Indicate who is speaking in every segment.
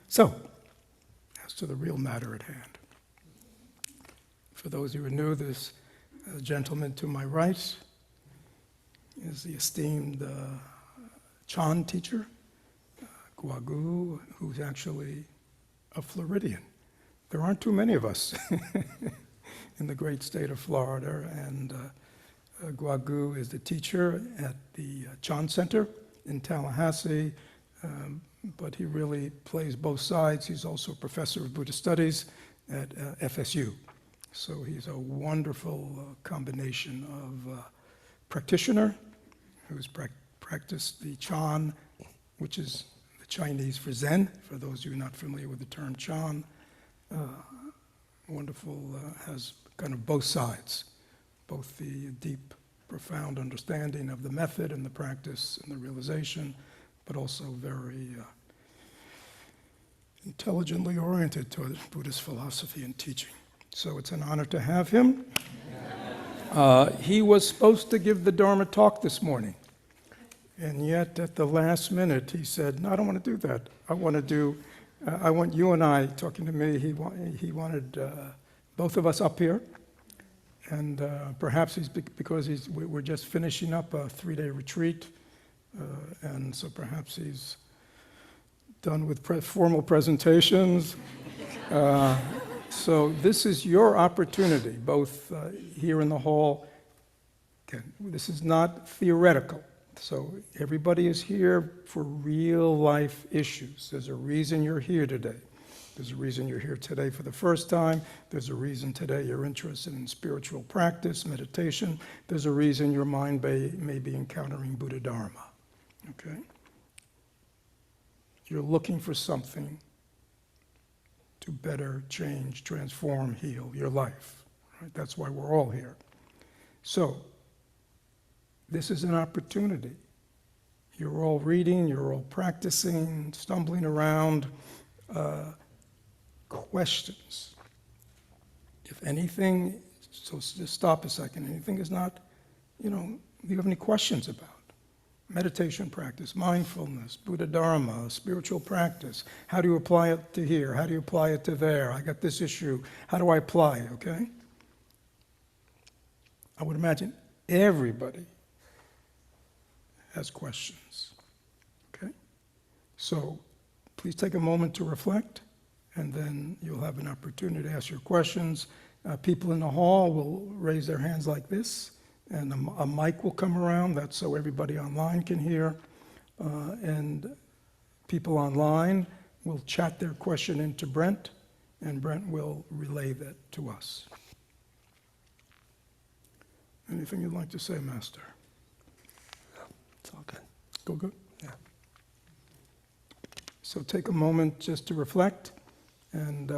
Speaker 1: So, as to the real matter at hand. For those who are new, this gentleman to my right is the esteemed Chan teacher, Guo Gu, who's actually a Floridian. There aren't too many of us in the great state of Florida, and Guo Gu is the teacher at the Chan Center in Tallahassee, but he really plays both sides. He's also a professor of Buddhist studies at FSU. So he's a wonderful combination of practitioner who's practiced the Chan, which is the Chinese for Zen, for those of you not familiar with the term Chan. Has kind of both sides, both the deep, profound understanding of the method and the practice and the realization, but also very intelligently oriented toward Buddhist philosophy and teaching. So it's an honor to have him. He was supposed to give the Dharma talk this morning, and yet at the last minute he said, "No, I don't want to do that. I want you and I," talking to me, he wanted both of us up here, and perhaps we're just finishing up a 3-day retreat, and so perhaps he's done with formal presentations. So this is your opportunity, both here in the hall. Again, this is not theoretical. So everybody is here for real life issues. There's a reason you're here today. There's a reason you're here today for the first time. There's a reason today you're interested in spiritual practice, meditation. There's a reason your mind may be encountering Buddha Dharma. Okay? You're looking for something to better change, transform, heal your life. Right? That's why we're all here. So, this is an opportunity. You're all reading, you're all practicing, stumbling around. Questions. If anything, so just stop a second, anything is not, do you have any questions about? Meditation practice, mindfulness, Buddha Dharma, spiritual practice. How do you apply it to here? How do you apply it to there? I got this issue. How do I apply it, okay? I would imagine everybody has questions, okay? So please take a moment to reflect, and then you'll have an opportunity to ask your questions. People in the hall will raise their hands like this, and a mic will come around. That's so everybody online can hear. And people online will chat their question into Brent, and Brent will relay that to us. Anything you'd like to say, Master?
Speaker 2: It's all good.
Speaker 1: Go good?
Speaker 2: Yeah.
Speaker 1: So take a moment just to reflect, and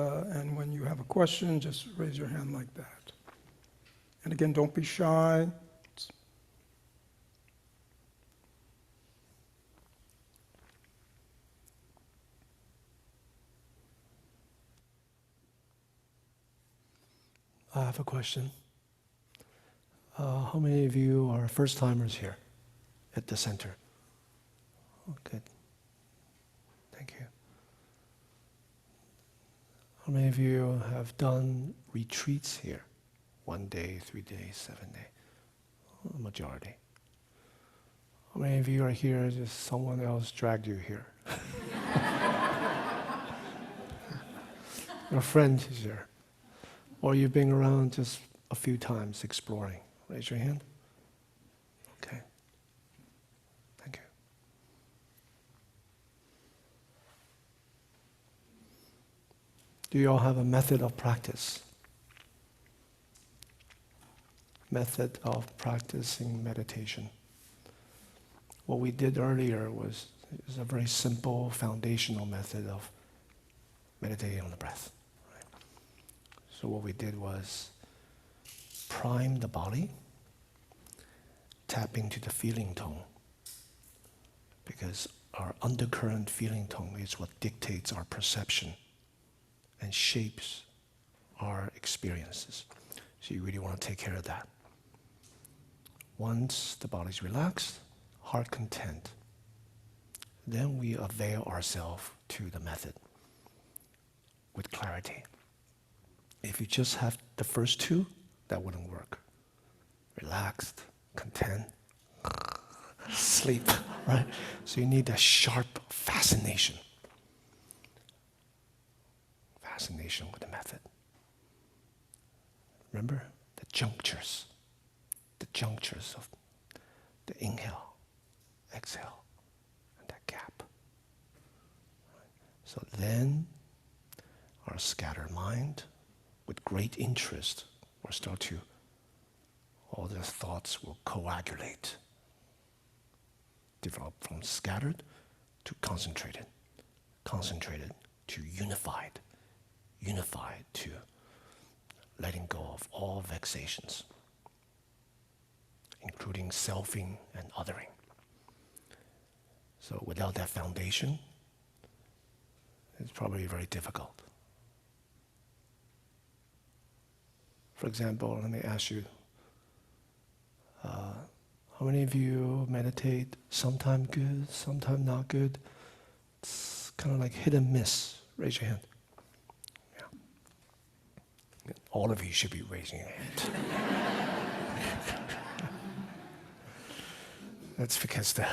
Speaker 1: when you have a question, just raise your hand like that. And again, don't be shy.
Speaker 2: I have a question. How many of you are first-timers here at the center? Oh, good. Thank you. How many of you have done retreats here? 1 day, 3 days, 7 days? Oh, majority. How many of you are here just someone else dragged you here? Your friend is here. Or you've been around just a few times exploring. Raise your hand. Okay. Thank you. Do you all have a method of practice? Method of practicing meditation. What we did earlier is a very simple foundational method of meditating on the breath. Right? So what we did was prime the body, tap into the feeling tone, because our undercurrent feeling tone is what dictates our perception and shapes our experiences. So you really want to take care of that. Once the body's relaxed, heart content, then we avail ourselves to the method. with clarity. If you just have the first two, that wouldn't work. Relaxed, content, sleep, right? So you need a sharp fascination. Fascination with the method. Remember the junctures of the inhale, exhale, and that gap. So then our scattered mind, with great interest, will start to, all the thoughts will coagulate, develop from scattered to concentrated, concentrated to unified, unified to letting go of all vexations, including selfing and othering. So without that foundation, it's probably very difficult. For example, let me ask you, how many of you meditate, sometime good, sometime not good? It's kind of like hit and miss. Raise your hand. Yeah. All of you should be raising your hand. That's because the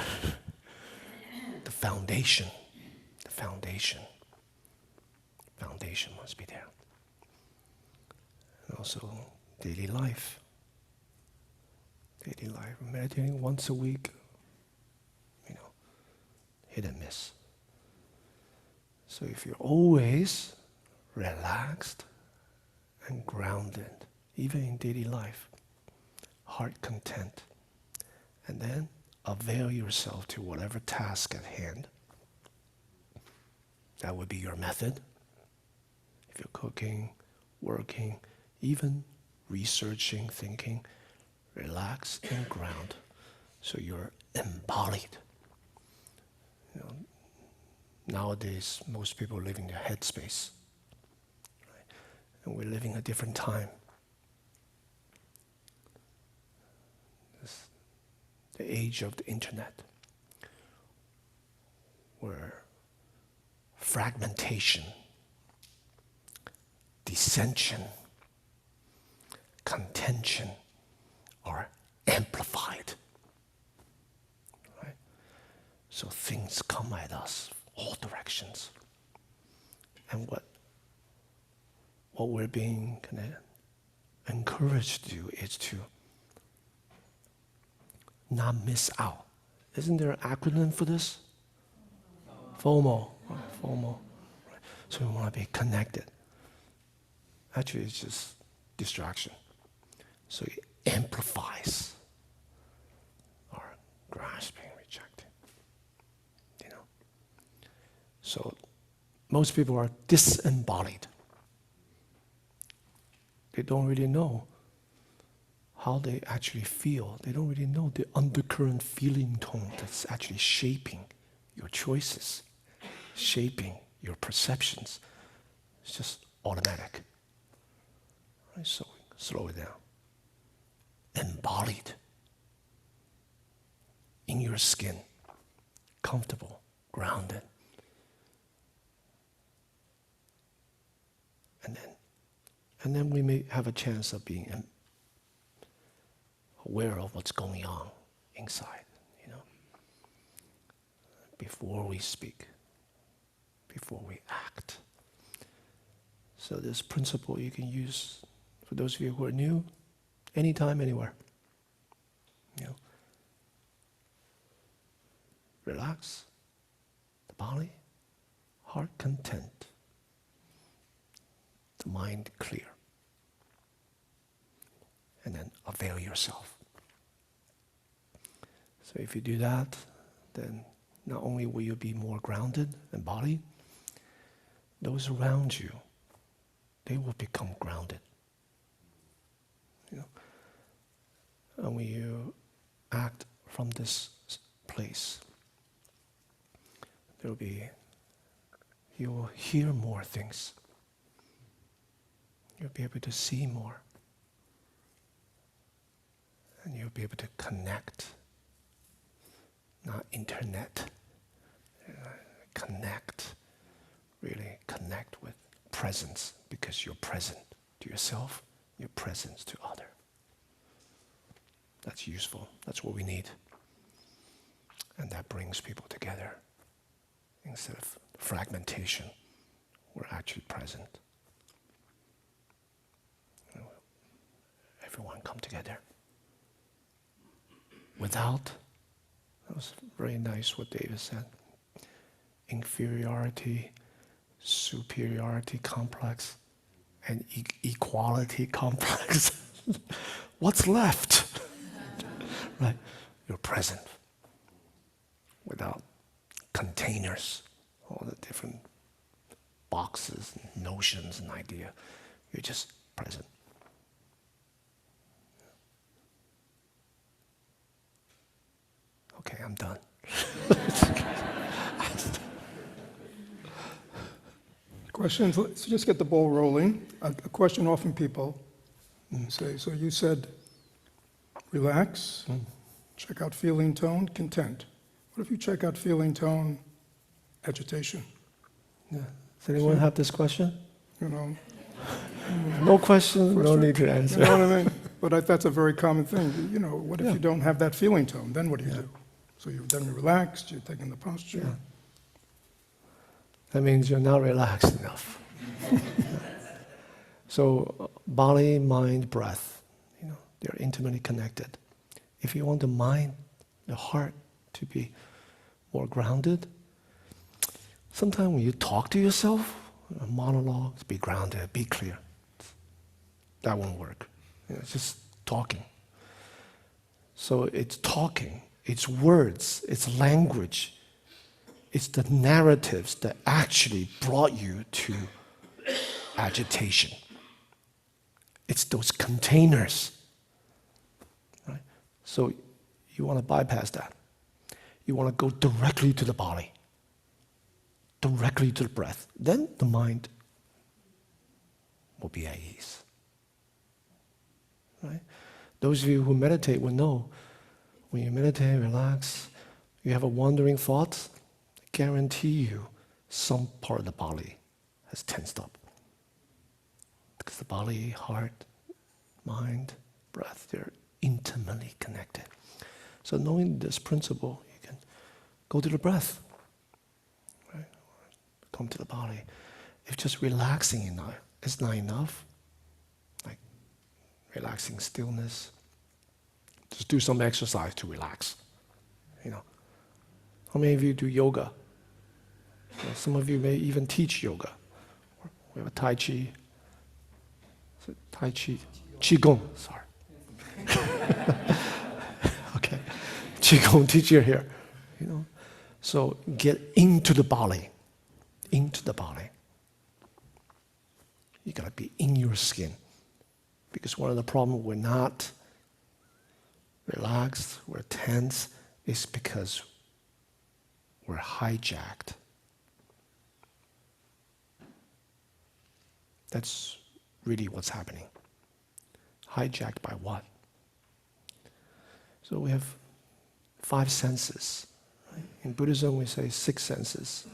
Speaker 2: foundation must be there. And also daily life. Meditating once a week, hit and miss. So if you're always relaxed and grounded, even in daily life, heart content, and then avail yourself to whatever task at hand, that would be your method. If you're cooking, working, even researching, thinking, relax and ground, so you're embodied. Nowadays, most people live in their headspace, right? And we're living a different time. It's the age of the internet, where fragmentation, dissension, contention are amplified. Right? So things come at us all directions. And what we're being kind of encouraged to do is to not miss out. Isn't there an acronym for this? FOMO. Right? FOMO. Right? So we want to be connected. Actually, it's just distraction. So it amplifies our grasping, rejecting. So most people are disembodied. They don't really know how they actually feel. They don't really know the undercurrent feeling tone that's actually shaping your choices, shaping your perceptions. It's just automatic. Right? So slow it down. Embodied in your skin, comfortable, grounded. And then we may have a chance of being aware of what's going on inside, before we speak, before we act. So this principle you can use for those of you who are new, anytime, anywhere. Relax, the body, heart content, the mind clear. And then avail yourself. So if you do that, then not only will you be more grounded and embodied, those around you, they will become grounded. And when you act from this place, you will hear more things. You'll be able to see more. And you'll be able to connect, not internet, connect, really connect with presence. presence, because you're present to yourself, you're present to other. That's useful. That's what we need. And that brings people together. Instead of fragmentation, we're actually present. Everyone come together. Without, that was very nice what David said, inferiority, superiority complex, and equality complex. What's left? Right? You're present. Without containers, all the different boxes, and notions, and ideas. You're just present. Okay, I'm done.
Speaker 1: Questions? Let's just get the ball rolling. A question often people say, so you said relax, check out feeling tone, content. What if you check out feeling tone, agitation?
Speaker 2: Yeah. Does anyone have this question?
Speaker 1: You know,
Speaker 2: No question, no need to answer.
Speaker 1: you know what I mean? But that's a very common thing. You know, what if you don't have that feeling tone? Then what do you do? So then you're relaxed, you're taking the posture.
Speaker 2: Yeah. That means you're not relaxed enough. So body, mind, breath, they're intimately connected. If you want the mind, the heart to be more grounded, sometimes when you talk to yourself, monologues, be grounded, be clear. That won't work. It's just talking. So it's talking, it's words, it's language, it's the narratives that actually brought you to agitation. It's those containers. Right? So you want to bypass that. You want to go directly to the body, directly to the breath. Then the mind will be at ease. Right? Those of you who meditate will know, when you meditate, relax, you have a wandering thought, I guarantee you some part of the body has tensed up. Because the body, heart, mind, breath, they're intimately connected. So knowing this principle, you can go to the breath, right? Come to the body. If just relaxing is not enough, like relaxing stillness, just do some exercise to relax. How many of you do yoga? Some of you may even teach yoga. We have a Tai Chi. Is it Tai Chi? Qigong, sorry. Okay. Qigong teacher here. So get into the body. Into the body. You gotta be in your skin. Because one of the problems we're not relaxed, we're tense, is because we're hijacked. That's really what's happening. Hijacked by what? So we have 5 senses. Right? In Buddhism, we say 6 senses.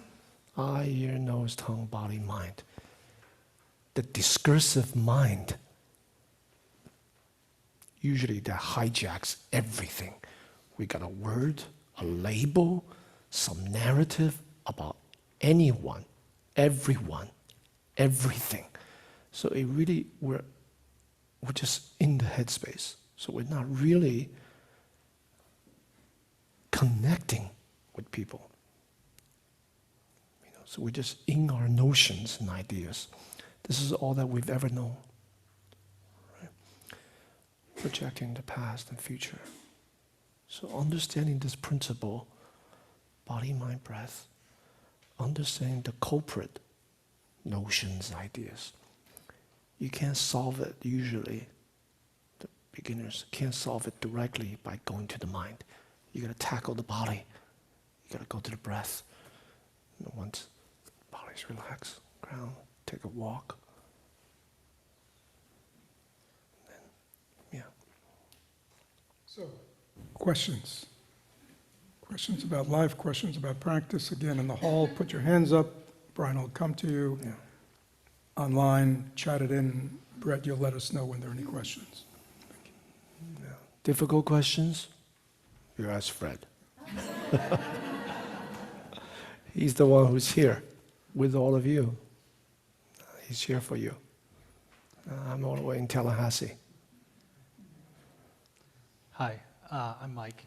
Speaker 2: Eye, ear, nose, tongue, body, mind. The discursive mind, usually that hijacks everything. We got a word, a label, some narrative about anyone, everyone, everything. So it really, we're just in the headspace. So we're not really connecting with people. So we're just in our notions and ideas. This is all that we've ever known. Right? Projecting the past and future. So understanding this principle, body, mind, breath, understanding the culprit notions, ideas. You can't solve it usually. The beginners can't solve it directly by going to the mind. You got to tackle the body. You got to go to the breath. And once the body's relaxed, ground, take a walk. And then, yeah.
Speaker 1: So, questions? Questions about life, questions about practice. Again, in the hall, put your hands up. Brian will come to you.
Speaker 2: Yeah.
Speaker 1: online, chat it in. Brett, you'll let us know when there are any questions.
Speaker 2: Difficult questions? You ask Fred. He's the one who's here with all of you. He's here for you. I'm all the way in Tallahassee.
Speaker 3: Hi, I'm Mike.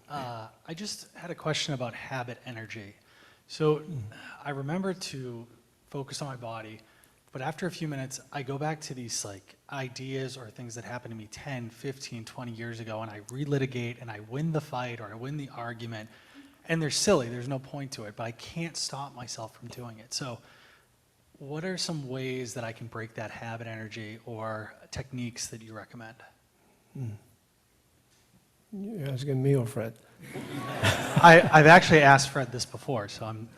Speaker 3: I just had a question about habit energy. So I remember to focus on my body, but after a few minutes, I go back to these like ideas or things that happened to me 10, 15, 20 years ago, and I relitigate and I win the fight or I win the argument. And they're silly, there's no point to it, but I can't stop myself from doing it. So what are some ways that I can break that habit energy or techniques that you recommend?
Speaker 2: You're asking me or Fred?
Speaker 3: I've actually asked Fred this before, so I'm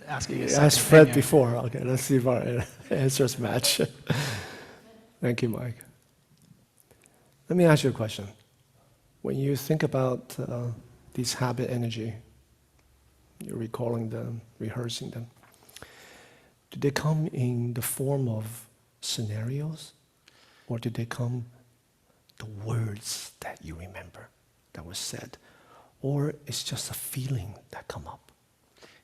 Speaker 3: asking a second
Speaker 2: Asked Fred
Speaker 3: opinion.
Speaker 2: before. Okay, let's see if our answers match. Thank you, Mike. Let me ask you a question. When you think about these habit energy, you're recalling them, rehearsing them, do they come in the form of scenarios, or do they come the words that you remember that was said, or it's just a feeling that come up?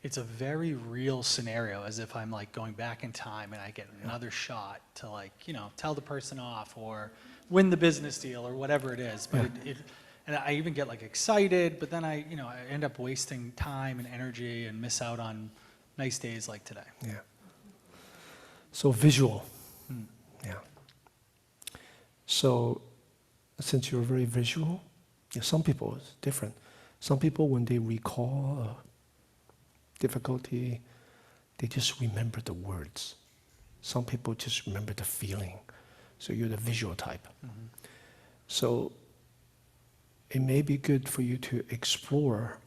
Speaker 3: It's a very real scenario, as if I'm like going back in time and I get another shot to like, tell the person off or win the business deal or whatever it is. But and I even get like excited, but then I end up wasting time and energy and miss out on nice days like today.
Speaker 2: Yeah. So visual. Yeah. So since you're very visual, some people it's different. Some people, when they recall a difficulty, they just remember the words. Some people just remember the feeling. So you're the visual type.
Speaker 3: Mm-hmm.
Speaker 2: So it may be good for you to explore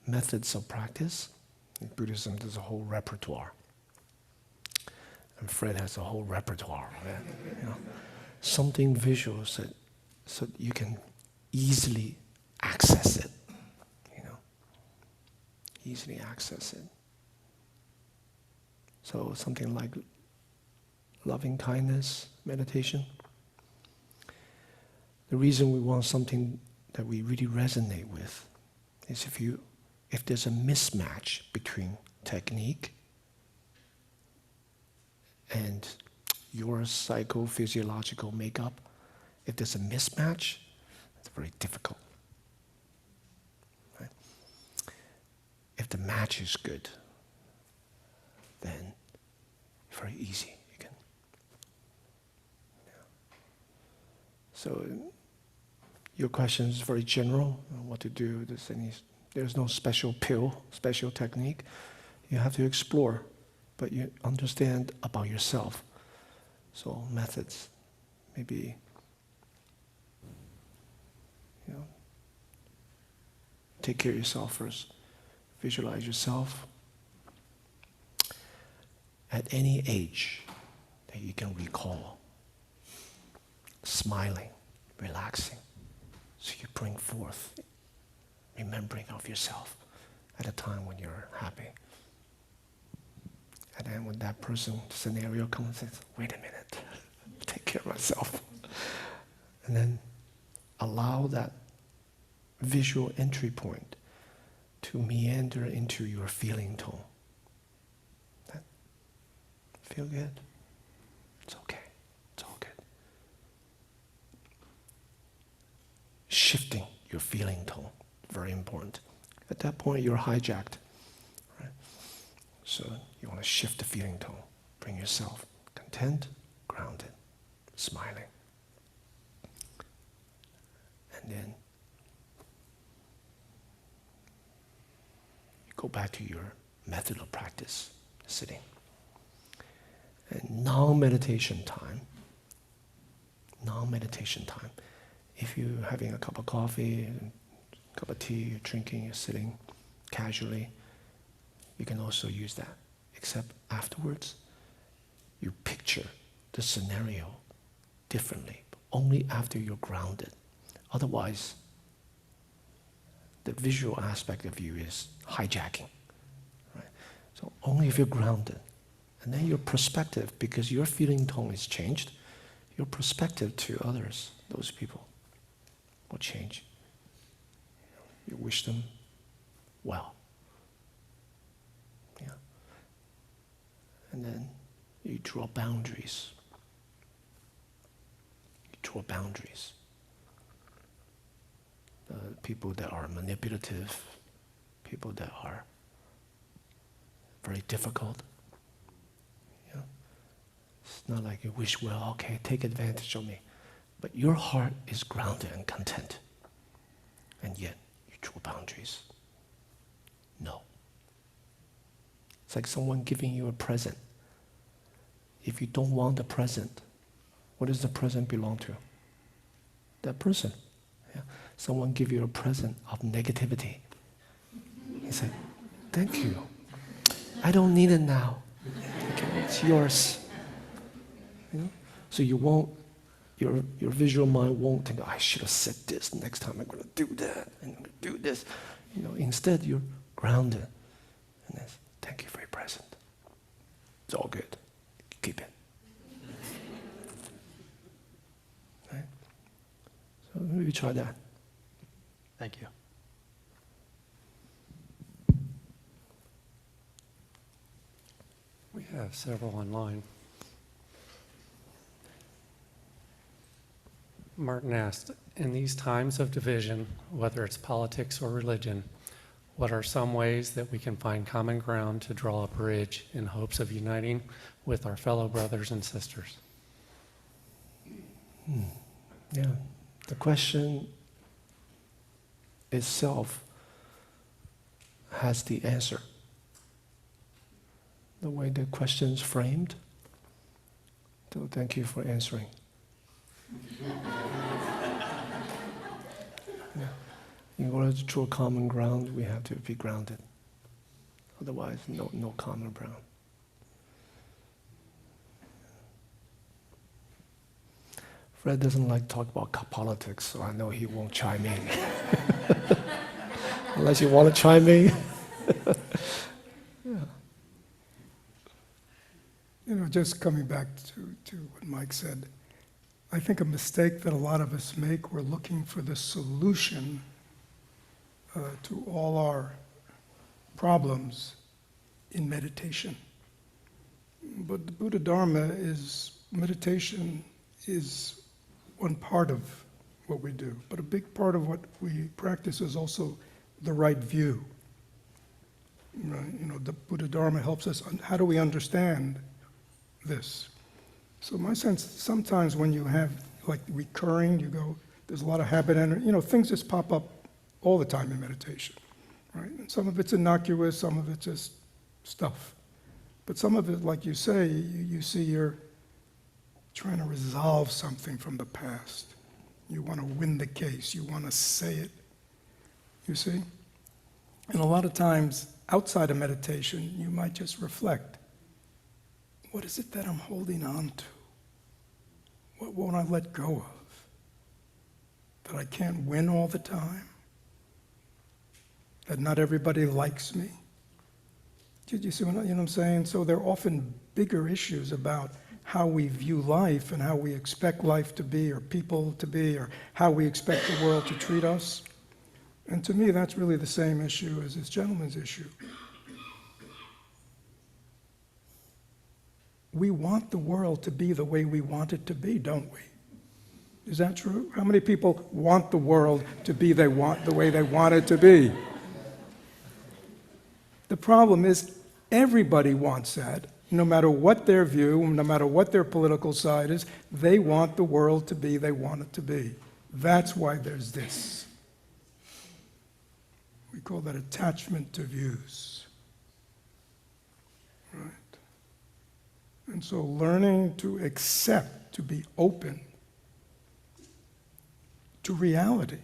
Speaker 2: methods of practice. In Buddhism, there's a whole repertoire. And Fred has a whole repertoire. Something visual so you can easily access it. Easily access it. So something like loving kindness meditation. The reason we want something that we really resonate with is if there's a mismatch between technique and your psychophysiological makeup, if there's a mismatch, it's very difficult. Right? If the match is good, then it's very easy. You can. So your question is very general. What to do? There's no special pill, special technique. You have to explore, but you understand about yourself. So methods, maybe, take care of yourself first. Visualize yourself at any age that you can recall, smiling, relaxing. So you bring forth remembering of yourself at a time when you're happy. And then when that scenario comes, and says, wait a minute, take care of myself. And then allow that visual entry point to meander into your feeling tone. That feel good? It's okay. It's all good. Shifting your feeling tone, very important. At that point, you're hijacked. Right? So you want to shift the feeling tone. Bring yourself content, grounded, smiling. And then you go back to your method of practice, sitting. And non-meditation time, if you're having a cup of coffee, a cup of tea, you're drinking, you're sitting casually, you can also use that. Except afterwards, you picture the scenario differently, only after you're grounded. Otherwise, the visual aspect of you is hijacking. Right? So only if you're grounded, And then your perspective, because your feeling tone is changed, your perspective to others, those people, will change. You wish them well. Yeah. And then you draw boundaries. You draw boundaries. People that are manipulative, people that are very difficult. Yeah. It's not like you wish, well, okay, take advantage of me. But your heart is grounded and content. And yet, you draw boundaries. No. It's like someone giving you a present. If you don't want the present, what does the present belong to? That person. Yeah. Someone give you a present of negativity. He said, thank you. I don't need it now. Okay, it's yours. You know? So you won't, your visual mind won't think, I should have said this, next time I'm going to do that, and I'm going to do this. You know, instead you're grounded. And that's, thank you for your present. It's all good. Keep it. Right? So maybe try that.
Speaker 3: Thank you.
Speaker 4: We have several online. Martin asked, in these times of division, whether it's politics or religion, what are some ways that we can find common ground to draw a bridge in hopes of uniting with our fellow brothers and sisters?
Speaker 2: Yeah. The question itself has the answer. The way the question is framed. So thank you for answering. Yeah. In order to draw common ground, we have to be grounded. Otherwise, no common ground. Fred doesn't like to talk about politics, so I know he won't chime in. Unless you want to chime in. Yeah.
Speaker 1: You know, just coming back to what Mike said, I think a mistake that a lot of us make, we're looking for the solution to all our problems in meditation. But the Buddha Dharma is, meditation is one part of what we do, but a big part of what we practice is also the right view. Right? You know, the Buddha Dharma helps us, how do we understand this? So my sense, sometimes when you have like recurring, you go, there's a lot of habit energy, you know, things just pop up all the time in meditation, right? And some of it's innocuous, some of it's just stuff. But some of it, like you say, you see you're trying to resolve something from the past. You want to win the case, you want to say it, you see? And a lot of times, outside of meditation, you might just reflect. What is it that I'm holding on to? What won't I let go of? That I can't win all the time? That not everybody likes me? Did you see what I'm saying? So there are often bigger issues about how we view life and how we expect life to be, or people to be, or how we expect the world to treat us. And to me, that's really the same issue as this gentleman's issue. We want the world to be the way we want it to be, don't we? Is that true? How many people want the world to be the way they want it to be? The problem is everybody wants that, no matter what their view, no matter what their political side is, they want the world to be they want it to be. That's why there's this. We call that attachment to views. Right? And so learning to accept, to be open to reality,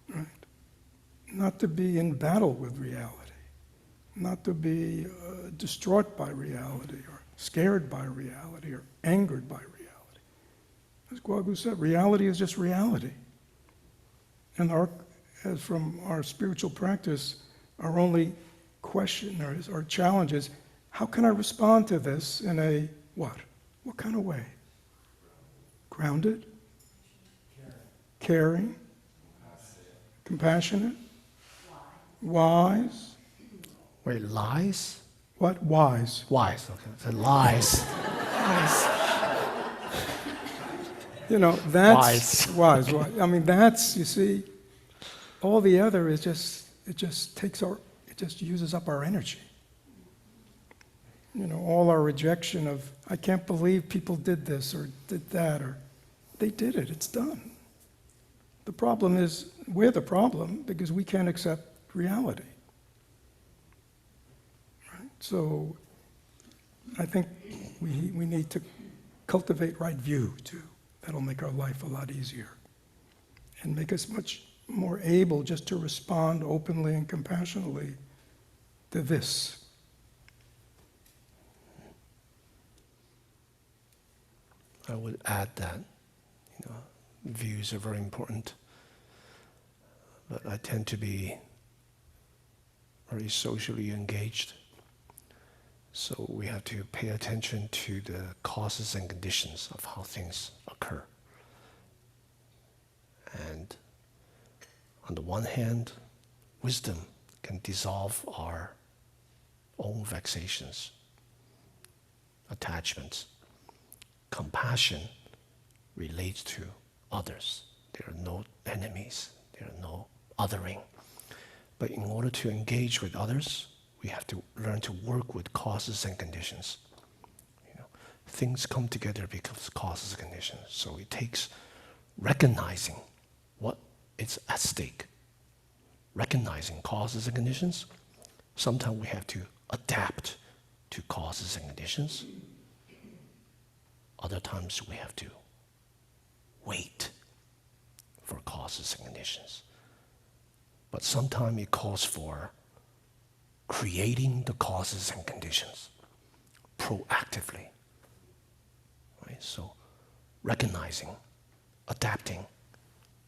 Speaker 1: right? Not to be in battle with reality, not to be distraught by reality, or scared by reality, or angered by reality. As Guo Gu said, reality is just reality. And as from our spiritual practice, our only question or challenge is, how can I respond to this in a what? What kind of way? Grounded? Caring? Compassionate? Wise?
Speaker 2: Wait, lies?
Speaker 1: What? Wise.
Speaker 2: Wise, okay. So lies. Lies.
Speaker 1: You know, that's wise. I mean, that's, you see, all the other is just, it just uses up our energy. You know, all our rejection of, I can't believe people did this or did that, or they did it, it's done. The problem is, we're the problem because we can't accept reality. Right? So I think we need to cultivate right view too. That'll make our life a lot easier and make us much more able just to respond openly and compassionately to this.
Speaker 2: I would add that, you know, views are very important, but I tend to be very socially engaged. So we have to pay attention to the causes and conditions of how things occur. And on the one hand, wisdom can dissolve our own vexations, attachments. Compassion relates to others. There are no enemies. There are no othering. But in order to engage with others, we have to learn to work with causes and conditions. You know, things come together because of causes and conditions. So it takes recognizing what is at stake, recognizing causes and conditions. Sometimes we have to adapt to causes and conditions. Other times we have to wait for causes and conditions. But sometimes it calls for creating the causes and conditions proactively. Right? So recognizing, adapting,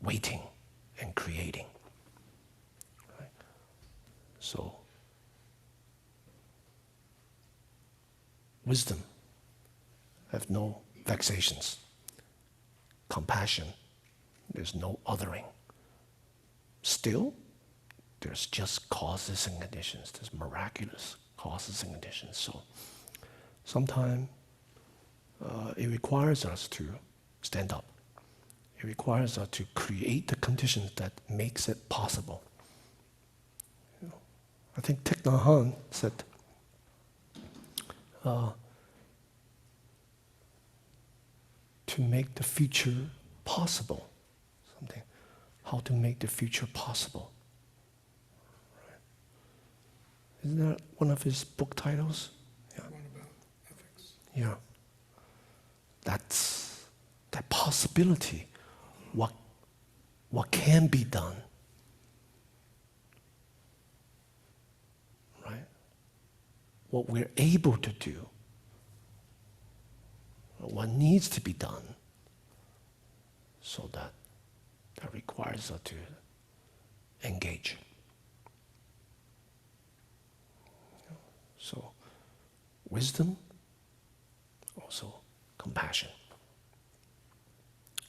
Speaker 2: waiting, and creating. Right? So wisdom have no vexations. Compassion, there's no othering. Still, there's just causes and conditions. There's miraculous causes and conditions. So sometimes it requires us to stand up. It requires us to create the conditions that makes it possible. You know, I think Thich Nhat Hanh said, to make the future possible. Something. How to make the future possible. Right. Isn't that one of his book titles? Yeah.
Speaker 1: One about ethics.
Speaker 2: Yeah. That's that possibility. What can be done. Right? What we're able to do. What needs to be done, so that requires us to engage. So, wisdom, also compassion.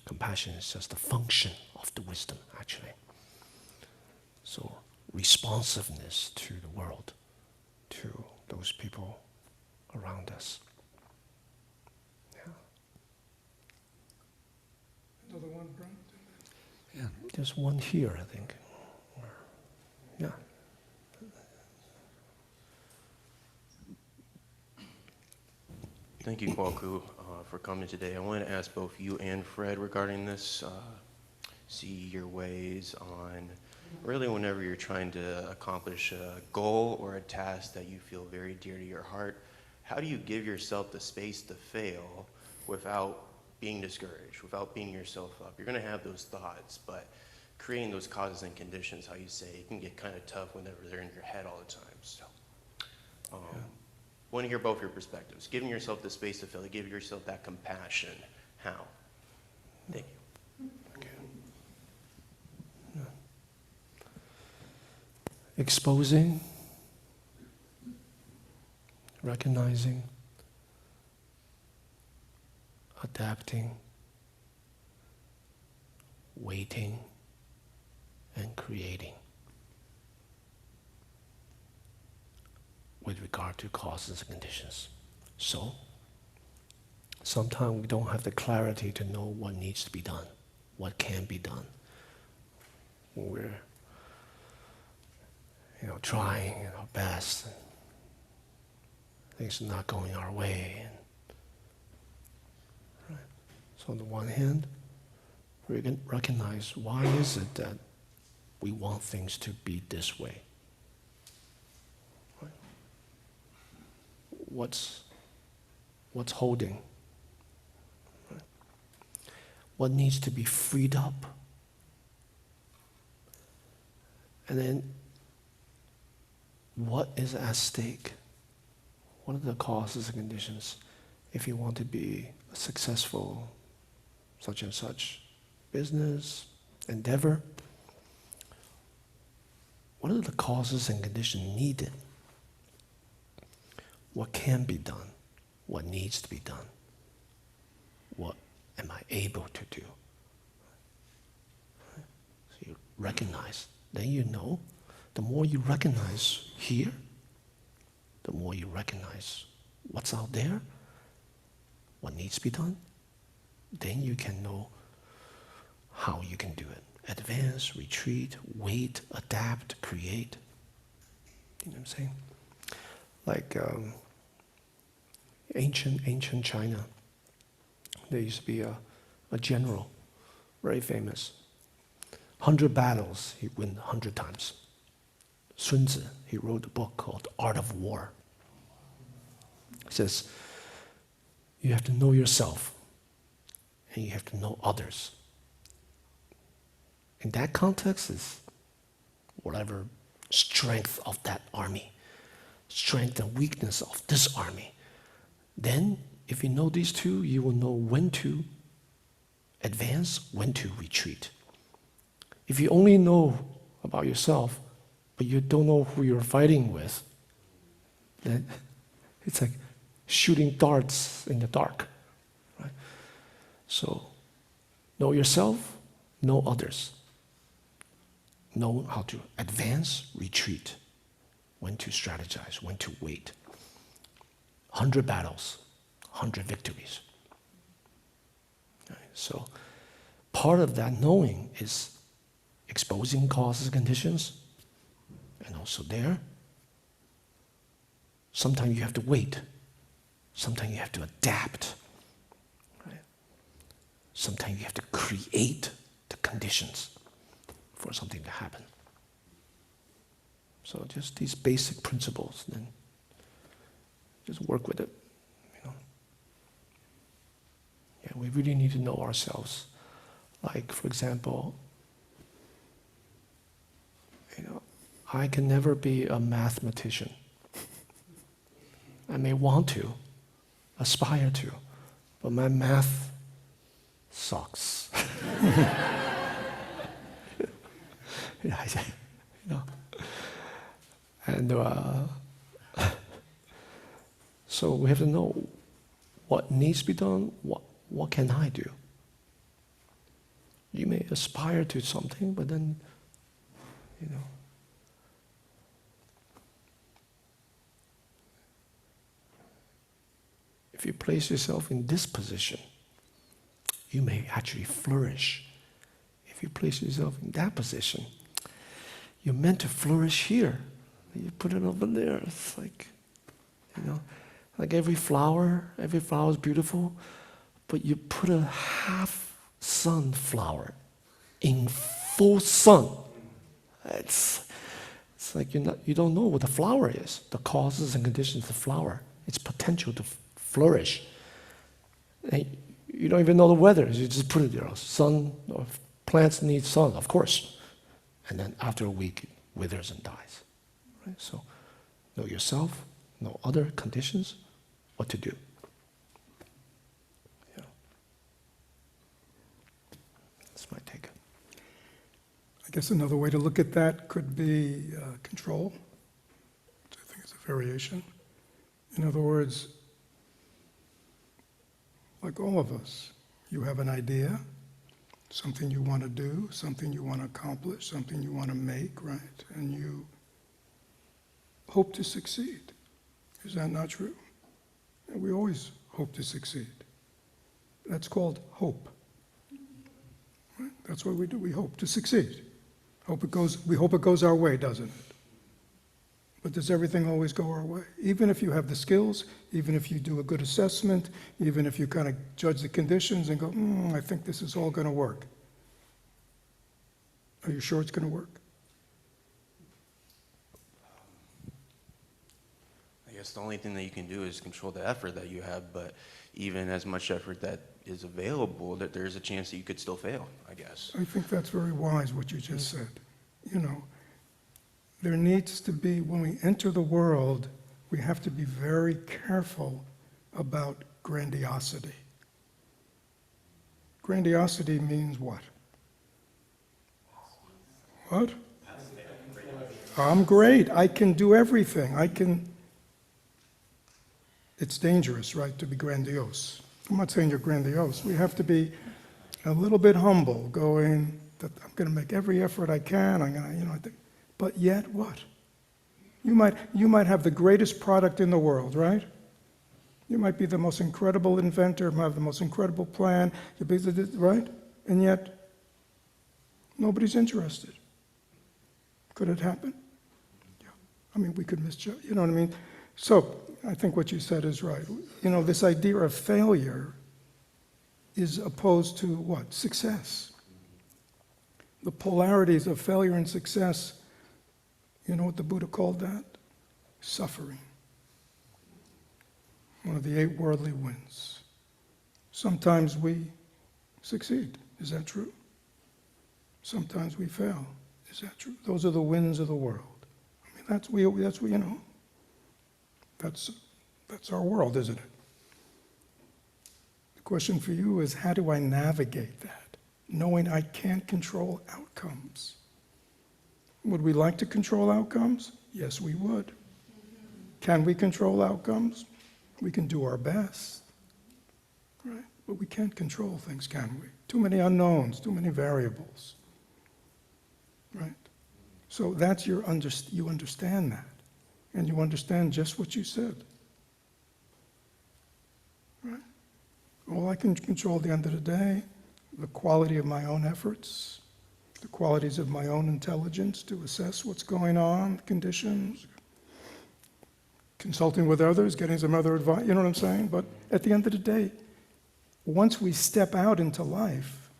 Speaker 2: Compassion is just a function of the wisdom, actually. So, responsiveness to the world, to those people around us.
Speaker 1: Another one, Brent?
Speaker 4: Yeah.
Speaker 2: There's one here, I think. Yeah.
Speaker 5: Thank you, Guo Gu, for coming today. I wanted to ask both you and Fred regarding this. See your ways on really whenever you're trying to accomplish a goal or a task that you feel very dear to your heart, how do you give yourself the space to fail without being discouraged, without beating yourself up? You're going to have those thoughts, but creating those causes and conditions, how you say, it can get kind of tough whenever they're in your head all the time. So, want to hear both your perspectives. Giving yourself the space to fail, give yourself that compassion. How? Thank you.
Speaker 2: Okay. Yeah. Exposing, recognizing, adapting, waiting, and creating with regard to causes and conditions. So, sometimes we don't have the clarity to know what needs to be done, what can be done. When we're trying our best, and things are not going our way. Right? So on the one hand, we can recognize why is it that we want things to be this way. Right? What's holding? Right? What needs to be freed up? And then, what is at stake? What are the causes and conditions if you want to be a successful such and such business, endeavor? What are the causes and conditions needed? What can be done? What needs to be done? What am I able to do? So you recognize, then you know. The more you recognize here, the more you recognize what's out there, what needs to be done, then you can know how you can do it. Advance, retreat, wait, adapt, create. You know what I'm saying? Like ancient China, there used to be a general, very famous. 100 battles, he win 100 times. Sun Tzu, he wrote a book called Art of War. He says, you have to know yourself, and you have to know others. In that context is whatever strength of that army, strength and weakness of this army. Then, if you know these two, you will know when to advance, when to retreat. If you only know about yourself, but you don't know who you're fighting with, then it's like shooting darts in the dark. Right? So, know yourself, know others. Know how to advance, retreat, when to strategize, when to wait. 100 battles, 100 victories. Right? So, part of that knowing is exposing causes and conditions, and also there, sometimes you have to wait. Sometimes you have to adapt. Right? Sometimes you have to create the conditions for something to happen. So just these basic principles, then just work with it. Yeah, we really need to know ourselves. Like, for example, I can never be a mathematician. I may want to, aspire to, but my math sucks. And so we have to know what needs to be done, what can I do? You may aspire to something, but then, if you place yourself in this position, you may actually flourish. If you place yourself in that position, you're meant to flourish here. You put it over there. It's like, like every flower is beautiful, but you put a half sunflower in full sun. It's like you don't know what the flower is, the causes and conditions of the flower, its potential to flourish. And you don't even know the weather, you just put it there. Sun, or plants need sun, of course. And then after a week, it withers and dies. Right? So, know yourself, know other conditions, what to do. Yeah. That's my take.
Speaker 1: I guess another way to look at that could be control, which I think is a variation. In other words, like all of us, you have an idea, something you want to do, something you want to accomplish, something you want to make, right? And you hope to succeed. Is that not true? And we always hope to succeed. That's called hope. Right? That's what we do. We hope to succeed. We hope it goes our way, doesn't it? But does everything always go our way? Even if you have the skills, even if you do a good assessment, even if you kind of judge the conditions and go, I think this is all going to work. Are you sure it's going to work?
Speaker 5: I guess the only thing that you can do is control the effort that you have, but even as much effort that is available, that there's a chance that you could still fail, I guess.
Speaker 1: I think that's very wise what you just said. You know, there needs to be, when we enter the world, we have to be very careful about grandiosity. Grandiosity means what? What? I'm great. I can do everything. It's dangerous, right, to be grandiose. I'm not saying you're grandiose. We have to be a little bit humble, going that I'm going to make every effort I can. I'm going to, but yet what? You might have the greatest product in the world, right? You might be the most incredible inventor, might have the most incredible plan, right? And yet, nobody's interested. Could it happen? Yeah. I mean, we could misjudge, you know what I mean? So, I think what you said is right. You know, this idea of failure is opposed to what? Success. The polarities of failure and success, you know what the Buddha called that? Suffering. One of the 8 worldly winds. Sometimes we succeed. Is that true? Sometimes we fail. Is that true? Those are the winds of the world. I mean, that's our world, isn't it? The question for you is, how do I navigate that, knowing I can't control outcomes? Would we like to control outcomes? Yes, we would. Can we control outcomes? We can do our best, right? But we can't control things, can we? Too many unknowns, too many variables, right? So that's you understand that, and you understand just what you said, right? All I can control at the end of the day, the quality of my own efforts, the qualities of my own intelligence to assess what's going on, conditions, consulting with others, getting some other advice, you know what I'm saying? But at the end of the day, once we step out into life,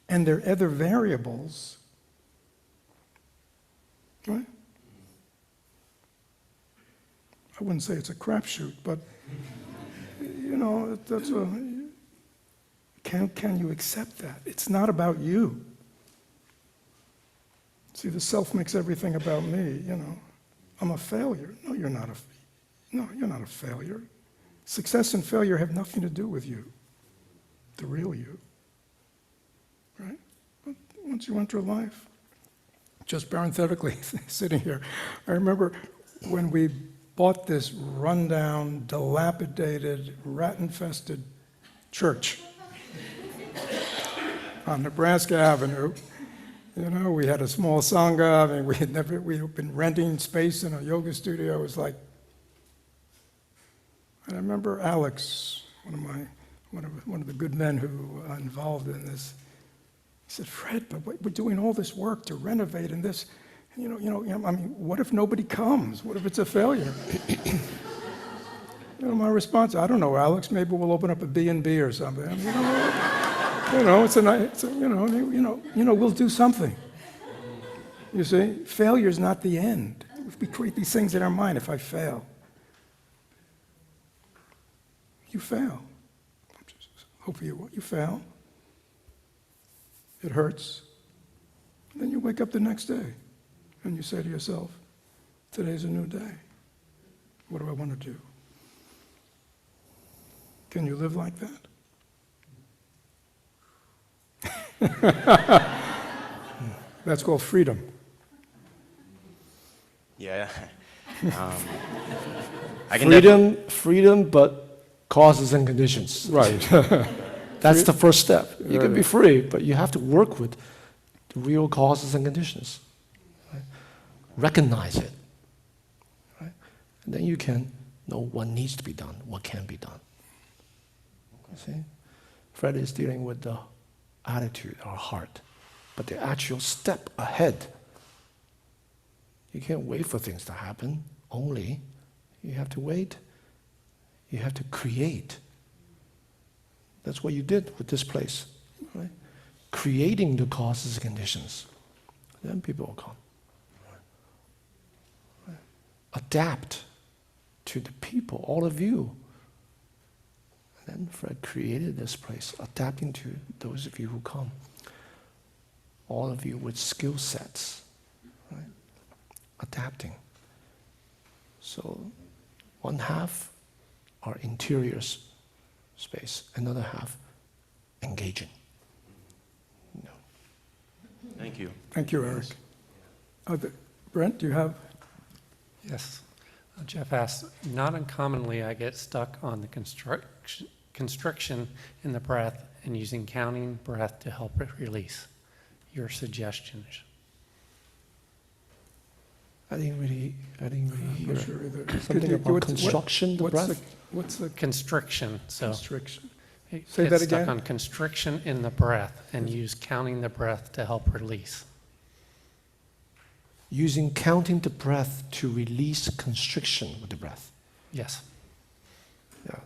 Speaker 1: and there are other variables, right? I wouldn't say it's a crapshoot, but you know, that's can you accept that? It's not about you. See, the self makes everything about me, you know. I'm a failure. No, you're not a failure. Success and failure have nothing to do with you, the real you, right? But once you enter life, just parenthetically, sitting here, I remember when we bought this rundown, dilapidated, rat-infested church on Nebraska Avenue. You know, we had a small sangha. I mean, we had been renting space in a yoga studio. It was like, and I remember Alex, one of the good men who are involved in this. He said, "Fred, but we're doing all this work to renovate and this. I mean, what if nobody comes? What if it's a failure?" You know, my response, I don't know, Alex. Maybe we'll open up a B&B or something. I mean, we'll do something. You see, failure is not the end. We create these things in our mind. If I fail, you fail. Hopefully you fail. It hurts. Then you wake up the next day and you say to yourself, today's a new day. What do I want to do? Can you live like that? That's called freedom.
Speaker 5: Yeah. I can definitely-
Speaker 2: freedom, but causes and conditions.
Speaker 1: Right.
Speaker 2: That's the first step. You can be
Speaker 1: Right.
Speaker 2: free, but you have to work with the real causes and conditions. Right? Recognize it. Right? And then you can know what needs to be done, what can be done. You see? Fred is dealing with the attitude, our heart. But the actual step ahead, you can't wait for things to happen. Only you have to wait. You have to create. That's what you did with this place, right? Creating the causes and conditions. Then people will come. Right? Adapt to the people, all of you. And then Fred created this place, adapting to those of you who come. All of you with skill sets, right? Adapting. So one half are interior space, another half engaging. You know.
Speaker 5: Thank you.
Speaker 1: Thank you, Eric. Brent, do you have?
Speaker 4: Yes. Jeff asked, not uncommonly I get stuck on the constriction in the breath and using counting breath to help it release. Your suggestions.
Speaker 2: I didn't really
Speaker 1: I'm
Speaker 2: hear
Speaker 1: not sure either.
Speaker 2: something
Speaker 1: Could you-
Speaker 2: about
Speaker 1: what's-
Speaker 2: construction, the breath.
Speaker 1: What's the
Speaker 4: Constriction, so.
Speaker 1: constriction?
Speaker 4: it
Speaker 1: Say that
Speaker 4: gets
Speaker 1: again?
Speaker 4: stuck on constriction in the breath and use counting the breath to help release.
Speaker 2: Using counting the breath to release constriction with the breath.
Speaker 4: Yes.
Speaker 2: Yeah.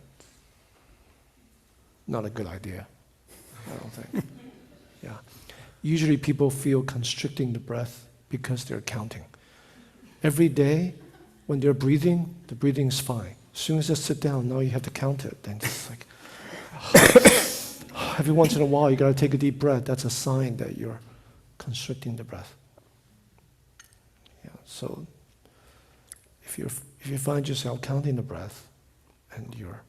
Speaker 2: Not a good idea, I don't think. Yeah. Usually people feel constricting the breath because they're counting. Every day when they're breathing, the breathing is fine. As soon as they sit down, now you have to count it. Then it's like, every once in a while you gotta take a deep breath. That's a sign that you're constricting the breath. Yeah, so if you find yourself counting the breath and you're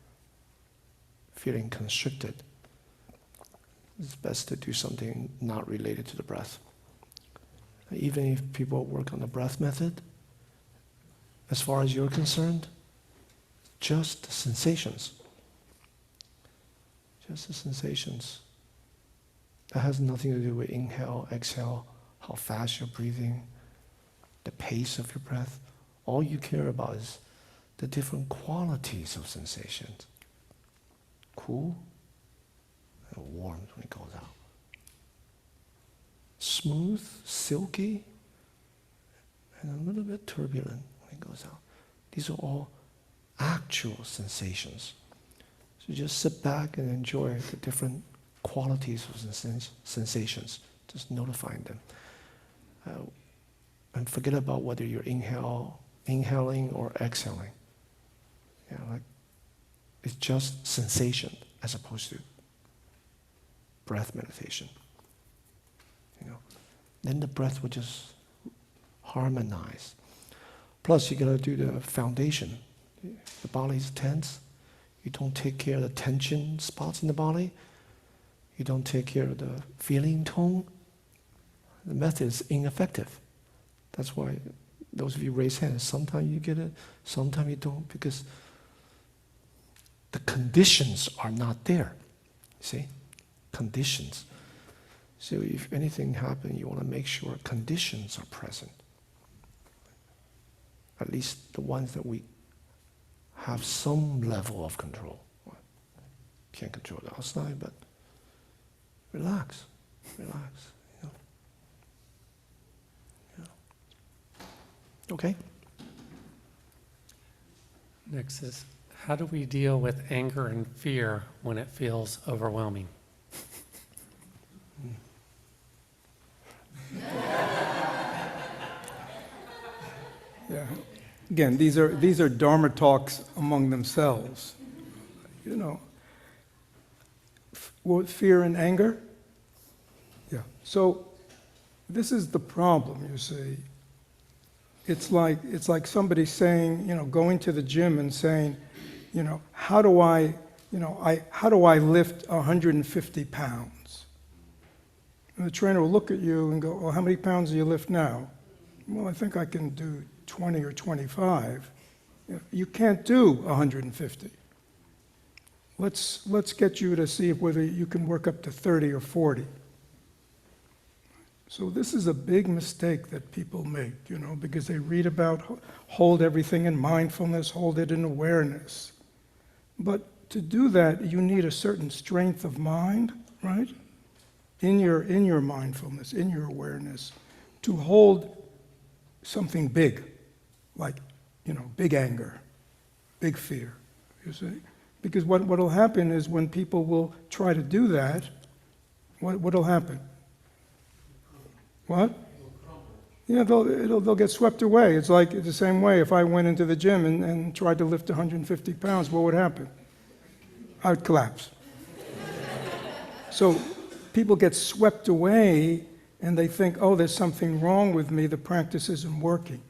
Speaker 2: feeling constricted, it's best to do something not related to the breath. Even if people work on the breath method, as far as you're concerned, just the sensations. Just the sensations. That has nothing to do with inhale, exhale, how fast you're breathing, the pace of your breath. All you care about is the different qualities of sensations. Cool and warm when it goes out. Smooth, silky, and a little bit turbulent when it goes out. These are all actual sensations. So just sit back and enjoy the different qualities of sensations, just notifying them. And forget about whether you're inhaling or exhaling. Yeah, like it's just sensation as opposed to breath meditation. You know, then the breath will just harmonize. Plus, you gotta do the foundation. The body's tense. You don't take care of the tension spots in the body. You don't take care of the feeling tone. The method is ineffective. That's why those of you raise hands. Sometimes you get it, sometimes you don't, because the conditions are not there. See? Conditions. So if anything happens, you want to make sure conditions are present. At least the ones that we have some level of control. Can't control the outside, but relax, relax. You know. Yeah. Okay?
Speaker 4: Next is, how do we deal with anger and fear when it feels overwhelming?
Speaker 1: Yeah. Again, these are Dharma talks among themselves. You know, fear and anger. Yeah. So this is the problem. You see, it's like somebody saying, you know, going to the gym and saying, you know, how do I lift 150 pounds? And the trainer will look at you and go, well, how many pounds do you lift now? Well, I think I can do 20 or 25. You can't do 150. Let's get you to see whether you can work up to 30 or 40. So this is a big mistake that people make, because they read about hold everything in mindfulness, hold it in awareness. But to do that, you need a certain strength of mind, right? In your mindfulness, in your awareness, to hold something big, like, big anger, big fear, you see? Because what will happen is when people will try to do that, what will happen? What? Yeah, they'll get swept away. It's like the same way if I went into the gym and tried to lift 150 pounds, what would happen? I would collapse. So people get swept away and they think, oh, there's something wrong with me, the practice isn't working.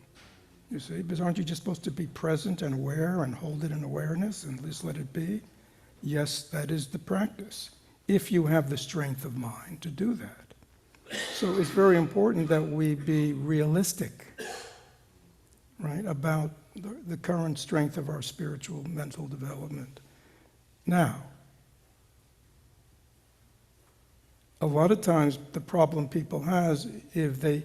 Speaker 1: You see, because aren't you just supposed to be present and aware and hold it in awareness and just let it be? Yes, that is the practice, if you have the strength of mind to do that. So it's very important that we be realistic, right, about the current strength of our spiritual mental development. Now, a lot of times the problem people has if they,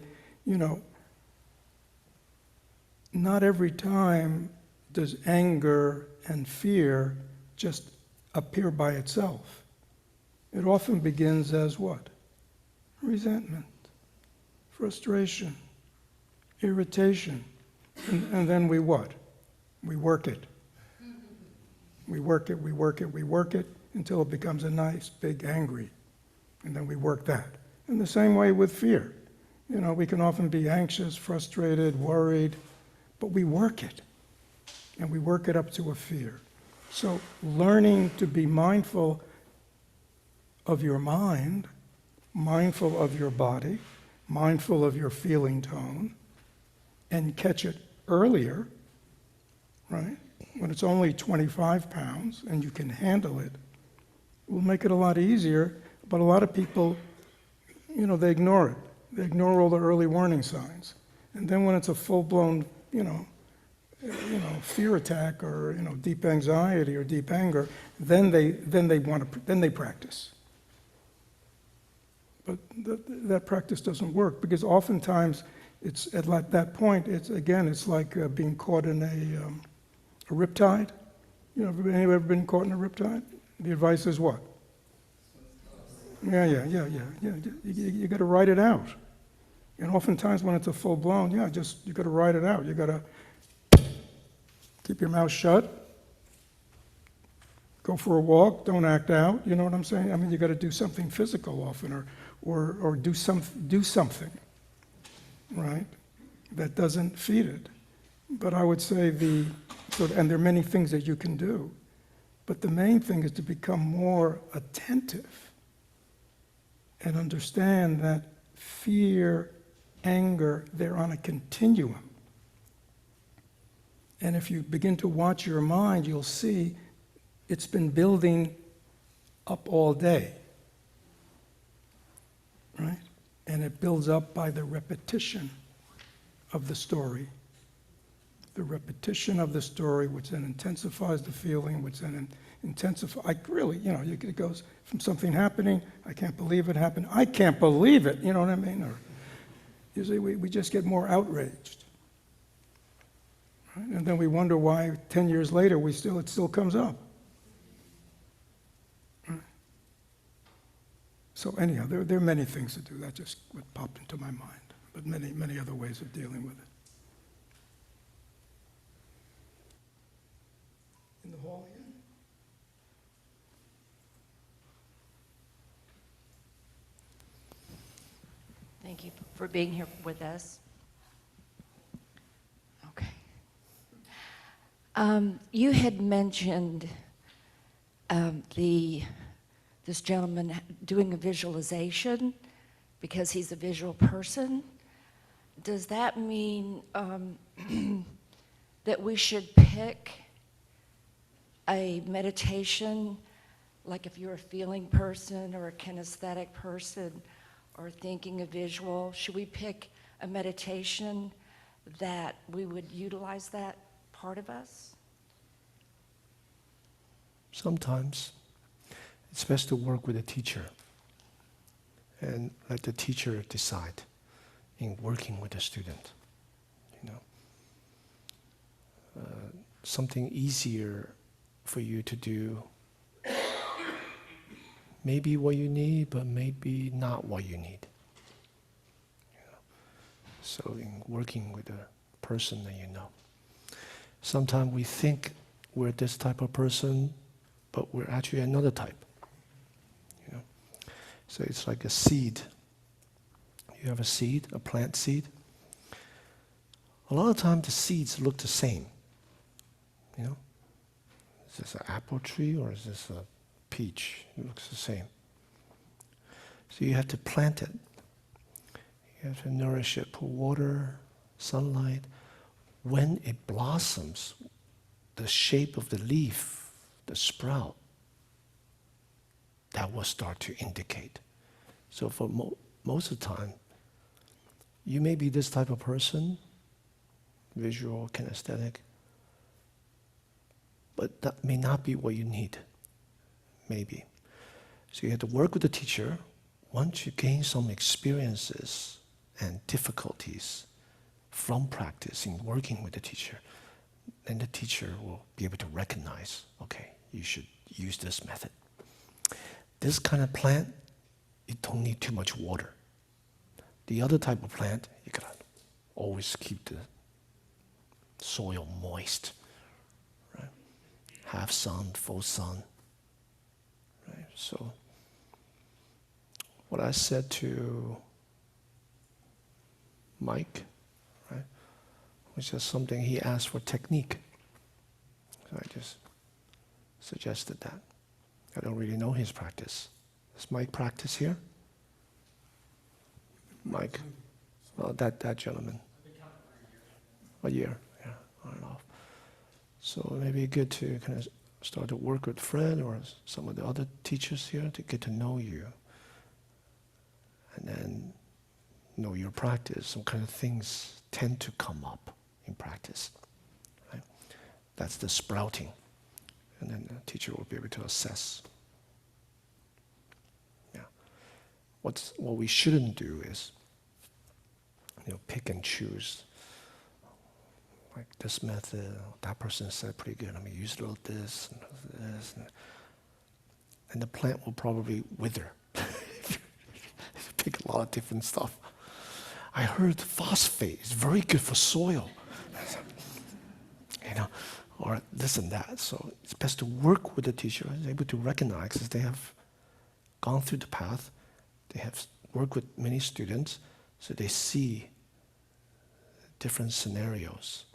Speaker 1: not every time does anger and fear just appear by itself. It often begins as what? Resentment, frustration, irritation. And then we what? We work it. We work it until it becomes a nice, big angry. And then we work that. In the same way with fear. We can often be anxious, frustrated, worried, but we work it. And we work it up to a fear. So learning to be mindful of your mind, mindful of your body, mindful of your feeling tone, and catch it earlier, right? When it's only 25 pounds and you can handle it, will make it a lot easier. But a lot of people, they ignore it. They ignore all the early warning signs. And then when it's a full-blown, fear attack or, deep anxiety or deep anger, then they practice. But that practice doesn't work because oftentimes it's at that point, it's like being caught in a riptide. Anybody ever been caught in a riptide? The advice is what? Yeah. You got to write it out. And oftentimes when it's a full blown, you got to write it out. You got to keep your mouth shut. Go for a walk. Don't act out. You know what I'm saying? I mean, you got to do something physical often, or do something, right? That doesn't feed it. But I would say and there are many things that you can do, but the main thing is to become more attentive and understand that fear, anger, they're on a continuum. And if you begin to watch your mind, you'll see it's been building up all day, right? And it builds up by the repetition of the story. The repetition of the story, which then intensifies the feeling, which then intensifies, it goes from something happening, I can't believe it happened, I can't believe it, you know what I mean? Or usually we just get more outraged. Right? And then we wonder why 10 years later it still comes up. Right? So anyhow, there are many things to do. That just what popped into my mind, but many other ways of dealing with it. In the hall again?
Speaker 6: Thank you for being here with us. Okay. You had mentioned this gentleman doing a visualization because he's a visual person. Does that mean that we should pick a meditation, like if you're a feeling person or a kinesthetic person or thinking a visual, should we pick a meditation that we would utilize that? part of us?
Speaker 2: Sometimes it's best to work with a teacher and let the teacher decide in working with the student. You know, something easier for you to do, maybe what you need, but maybe not what you need. You know? So in working with a person that you know, sometimes we think we're this type of person, but we're actually another type. You know? So it's like a seed. You have a seed, a plant seed. A lot of times the seeds look the same. You know? Is this an apple tree or is this a peach? It looks the same. So you have to plant it. You have to nourish it, put water, sunlight. When it blossoms, the shape of the leaf, the sprout, that will start to indicate. So for most of the time, you may be this type of person, visual, kinesthetic, but that may not be what you need, maybe. So you have to work with the teacher. Once you gain some experiences and difficulties from practicing, working with the teacher, then the teacher will be able to recognize, okay, you should use this method. This kind of plant, you don't need too much water. The other type of plant, you gotta always keep the soil moist, right? Half sun, full sun, right? So what I said to Mike, right, was just something he asked for technique. So I just suggested that. I don't really know his practice. Does Mike practice here? Mike? Well, that gentleman. A year, yeah, on and off. So maybe good to kind of start to work with Fred or some of the other teachers here to get to know you. And then know your practice. Some kind of things tend to come up in practice. Right? That's the sprouting. And then the teacher will be able to assess. Yeah. What we shouldn't do is, pick and choose. Like this method, that person said pretty good. I'm gonna use a little this and this, and the plant will probably wither. Pick a lot of different stuff. I heard phosphate is very good for soil. Or this and that. So it's best to work with the teacher, is able to recognize that they have gone through the path, they have worked with many students, so they see different scenarios,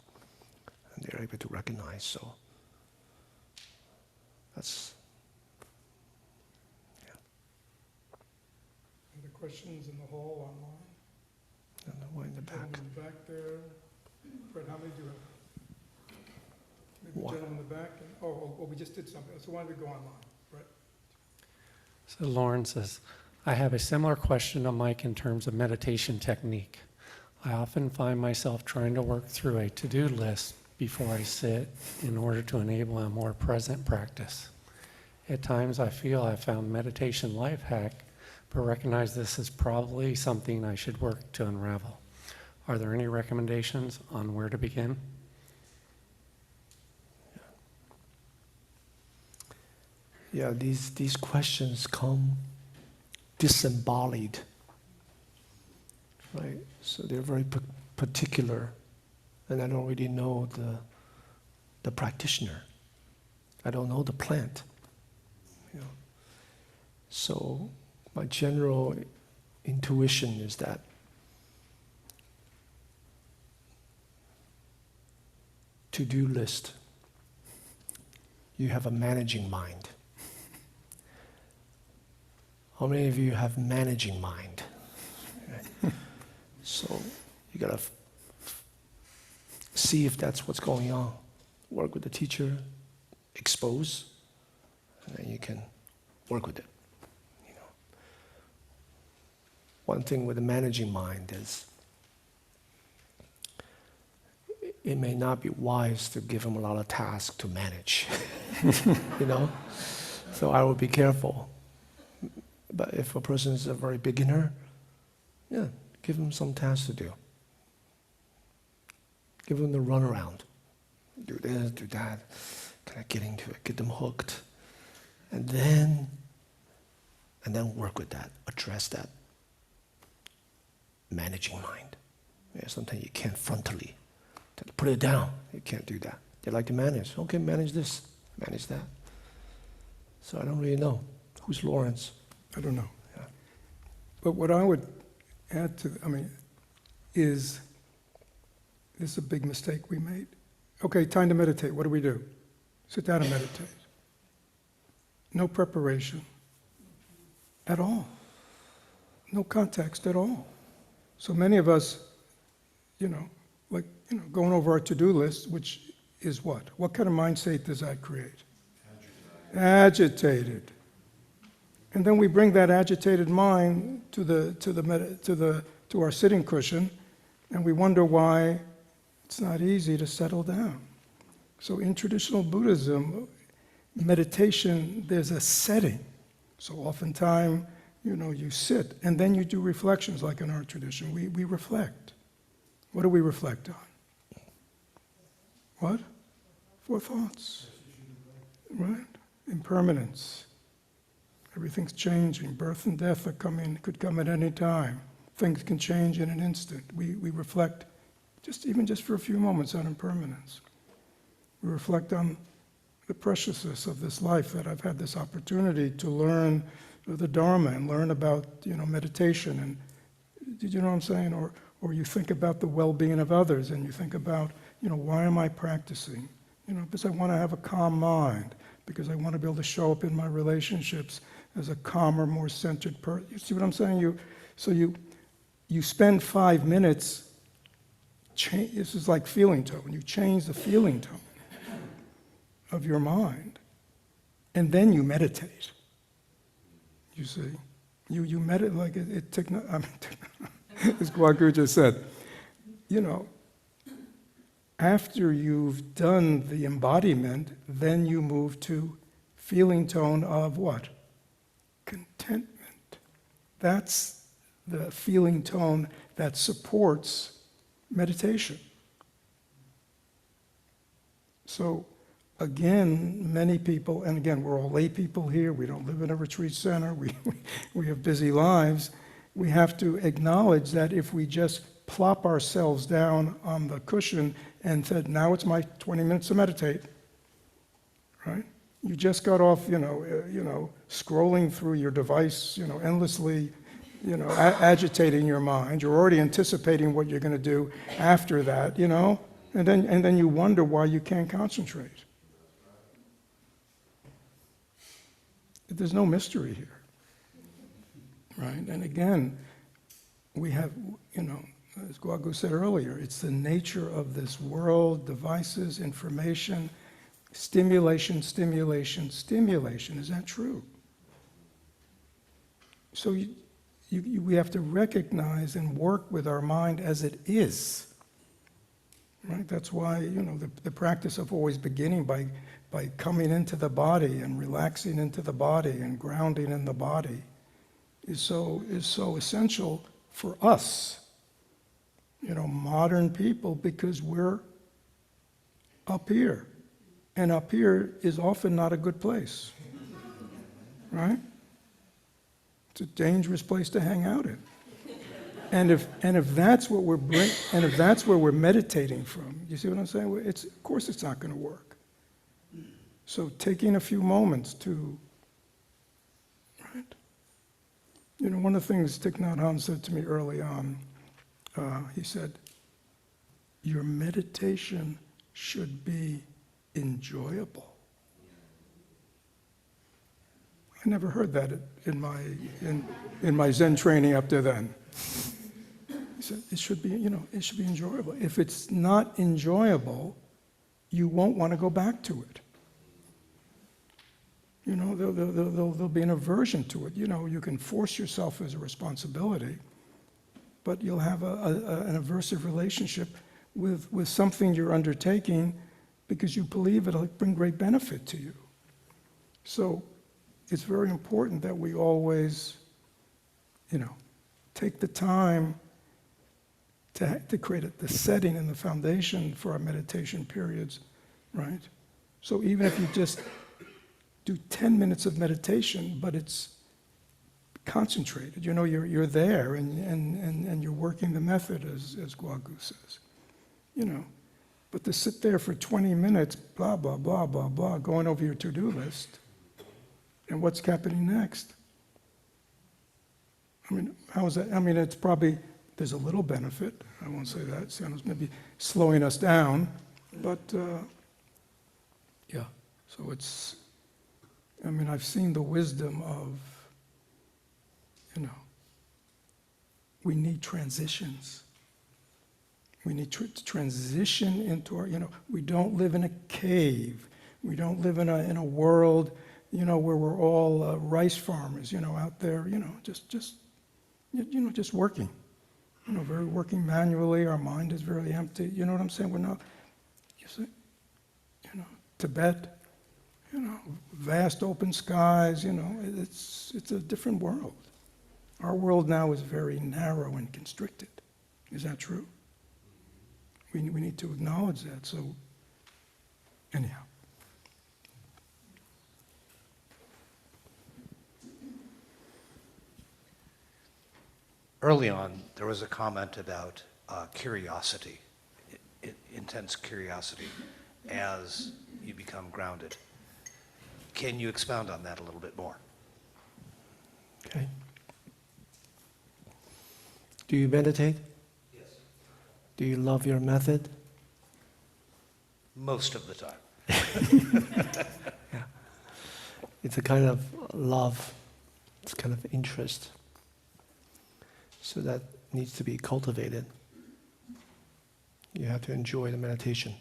Speaker 2: and they're able to recognize. So that's, yeah.
Speaker 1: Any questions in the hall online?
Speaker 2: And the one in the back.
Speaker 1: Gentleman in the back there. Fred, how many do you have? Maybe
Speaker 2: One.
Speaker 1: the gentleman in the back. And, we just did something. So why don't we go online? Right.
Speaker 4: So Lauren says, I have a similar question to Mike in terms of meditation technique. I often find myself trying to work through a to-do list before I sit in order to enable a more present practice. At times I feel I found meditation life hack, but recognize this is probably something I should work to unravel. Are there any recommendations on where to begin?
Speaker 2: Yeah, these questions come disembodied, right? So they're very particular, and I don't really know the practitioner. I don't know the plant. So my general intuition is that to-do list, you have a managing mind. How many of you have managing mind? Right? So you gotta see if that's what's going on. Work with the teacher, expose, and then you can work with it. One thing with the managing mind is it may not be wise to give them a lot of tasks to manage, you know? So I will be careful. But if a person is a very beginner, yeah, give them some tasks to do. Give them the runaround. Do this, do that, kind of get into it, get them hooked. And then work with that, address that. Managing mind. Yeah, sometimes you can't frontally. Put it down. You can't do that. They like to manage. Okay, manage this, manage that. So I don't really know. Who's Lawrence?
Speaker 1: I don't know.
Speaker 2: Yeah.
Speaker 1: But what I would add to, is this is a big mistake we made. Okay, time to meditate. What do? Sit down and meditate. No preparation at all. No context at all. So many of us, going over our to-do list, which is what? What kind of mind state does that create? Agitated. And then we bring that agitated mind to our sitting cushion, and we wonder why it's not easy to settle down. So in traditional Buddhism, meditation, there's a setting. So oftentimes, you sit, and then you do reflections, like in our tradition. We reflect. What do we reflect on? What? 4 thoughts. Right? Impermanence. Everything's changing. Birth and death could come at any time. Things can change in an instant. We reflect even just for a few moments on impermanence. We reflect on the preciousness of this life, that I've had this opportunity to learn the Dharma and learn about, meditation. And did you know what I'm saying? Or you think about the well-being of others, and you think about, why am I practicing? Because I want to have a calm mind, because I want to be able to show up in my relationships as a calmer, more centered person. You see what I'm saying? You spend 5 minutes. This is like feeling tone. You change the feeling tone of your mind, and then you meditate. You see, you meditate like as Guo Gu just said. After you've done the embodiment, then you move to feeling tone of what? Contentment. That's the feeling tone that supports meditation. So again, many people, and again, we're all lay people here, we don't live in a retreat center, we have busy lives. We have to acknowledge that if we just plop ourselves down on the cushion and said, now it's my 20 minutes to meditate, right? You just got off, scrolling through your device, endlessly, agitating your mind. You're already anticipating what you're going to do after that, and then you wonder why you can't concentrate. There's no mystery here, right? And again, we have, as Guo Gu said earlier, it's the nature of this world, devices, information, stimulation, stimulation, stimulation. Is that true? So we have to recognize and work with our mind as it is. Right? That's why, the practice of always beginning by coming into the body and relaxing into the body and grounding in the body is so essential for us, modern people, because we're up here. And up here is often not a good place. Right? It's a dangerous place to hang out in. And if that's what if that's where we're meditating from, you see what I'm saying? Of course it's not going to work. So taking a few moments to, right? One of the things Thich Nhat Hanh said to me early on, he said, your meditation should be enjoyable. I never heard that in my Zen training up to then. He said, it should be enjoyable. If it's not enjoyable, you won't want to go back to it. There'll be an aversion to it. You can force yourself as a responsibility, but you'll have an aversive relationship with something you're undertaking because you believe it'll bring great benefit to you. So it's very important that we always, take the time to create the setting and the foundation for our meditation periods, right? So even if you just do 10 minutes of meditation, but it's concentrated, you're there and you're working the method, as Guo Gu says, But to sit there for 20 minutes, blah, blah, blah, blah, blah, going over your to-do list, and what's happening next? How is that? It's probably, there's a little benefit. I won't say that. It's maybe slowing us down, but yeah. So it's, I've seen the wisdom of, we need transitions. We need to transition into our, we don't live in a cave. We don't live in a world, where we're all rice farmers, out there, just working. Very working manually. Our mind is very empty. You know what I'm saying? We're not, Tibet, vast open skies, it's a different world. Our world now is very narrow and constricted. Is that true? We need to acknowledge that. So, anyhow.
Speaker 7: Early on, there was a comment about curiosity, intense curiosity, as you become grounded. Can you expound on that a little bit more?
Speaker 2: Okay. Do you meditate?
Speaker 7: Yes.
Speaker 2: Do you love your method?
Speaker 7: Most of the time.
Speaker 2: Yeah. It's a kind of love, it's kind of interest. So that needs to be cultivated. You have to enjoy the meditation.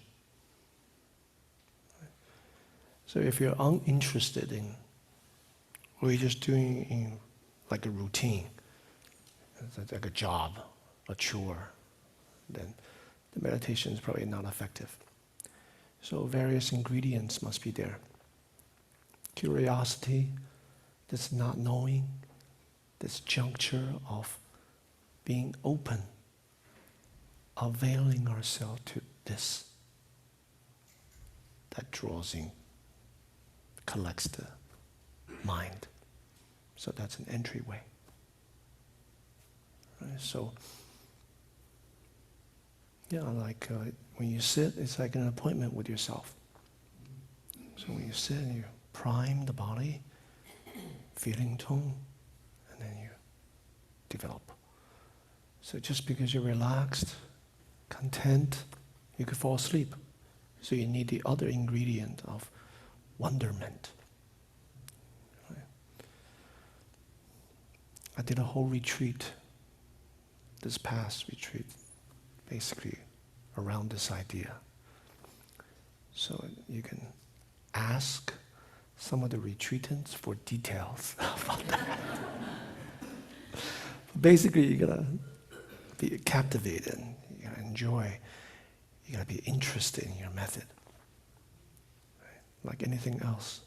Speaker 2: So if you're uninterested in, or you're just doing in like a routine, like a job, a chore, then the meditation is probably not effective. So various ingredients must be there. Curiosity, this not knowing, this juncture of being open, availing ourselves to this, that draws in, collects the mind. So that's an entryway. Right? So, when you sit, it's like an appointment with yourself. So when you sit and you prime the body, feeling tone, and then you develop. So just because you're relaxed, content, you could fall asleep. So you need the other ingredient of wonderment. Right? I did a whole retreat, this past retreat, basically around this idea. So you can ask some of the retreatants for details about that. Basically, you gotta be captivated, you gotta enjoy, you gotta be interested in your method. Right? Like anything else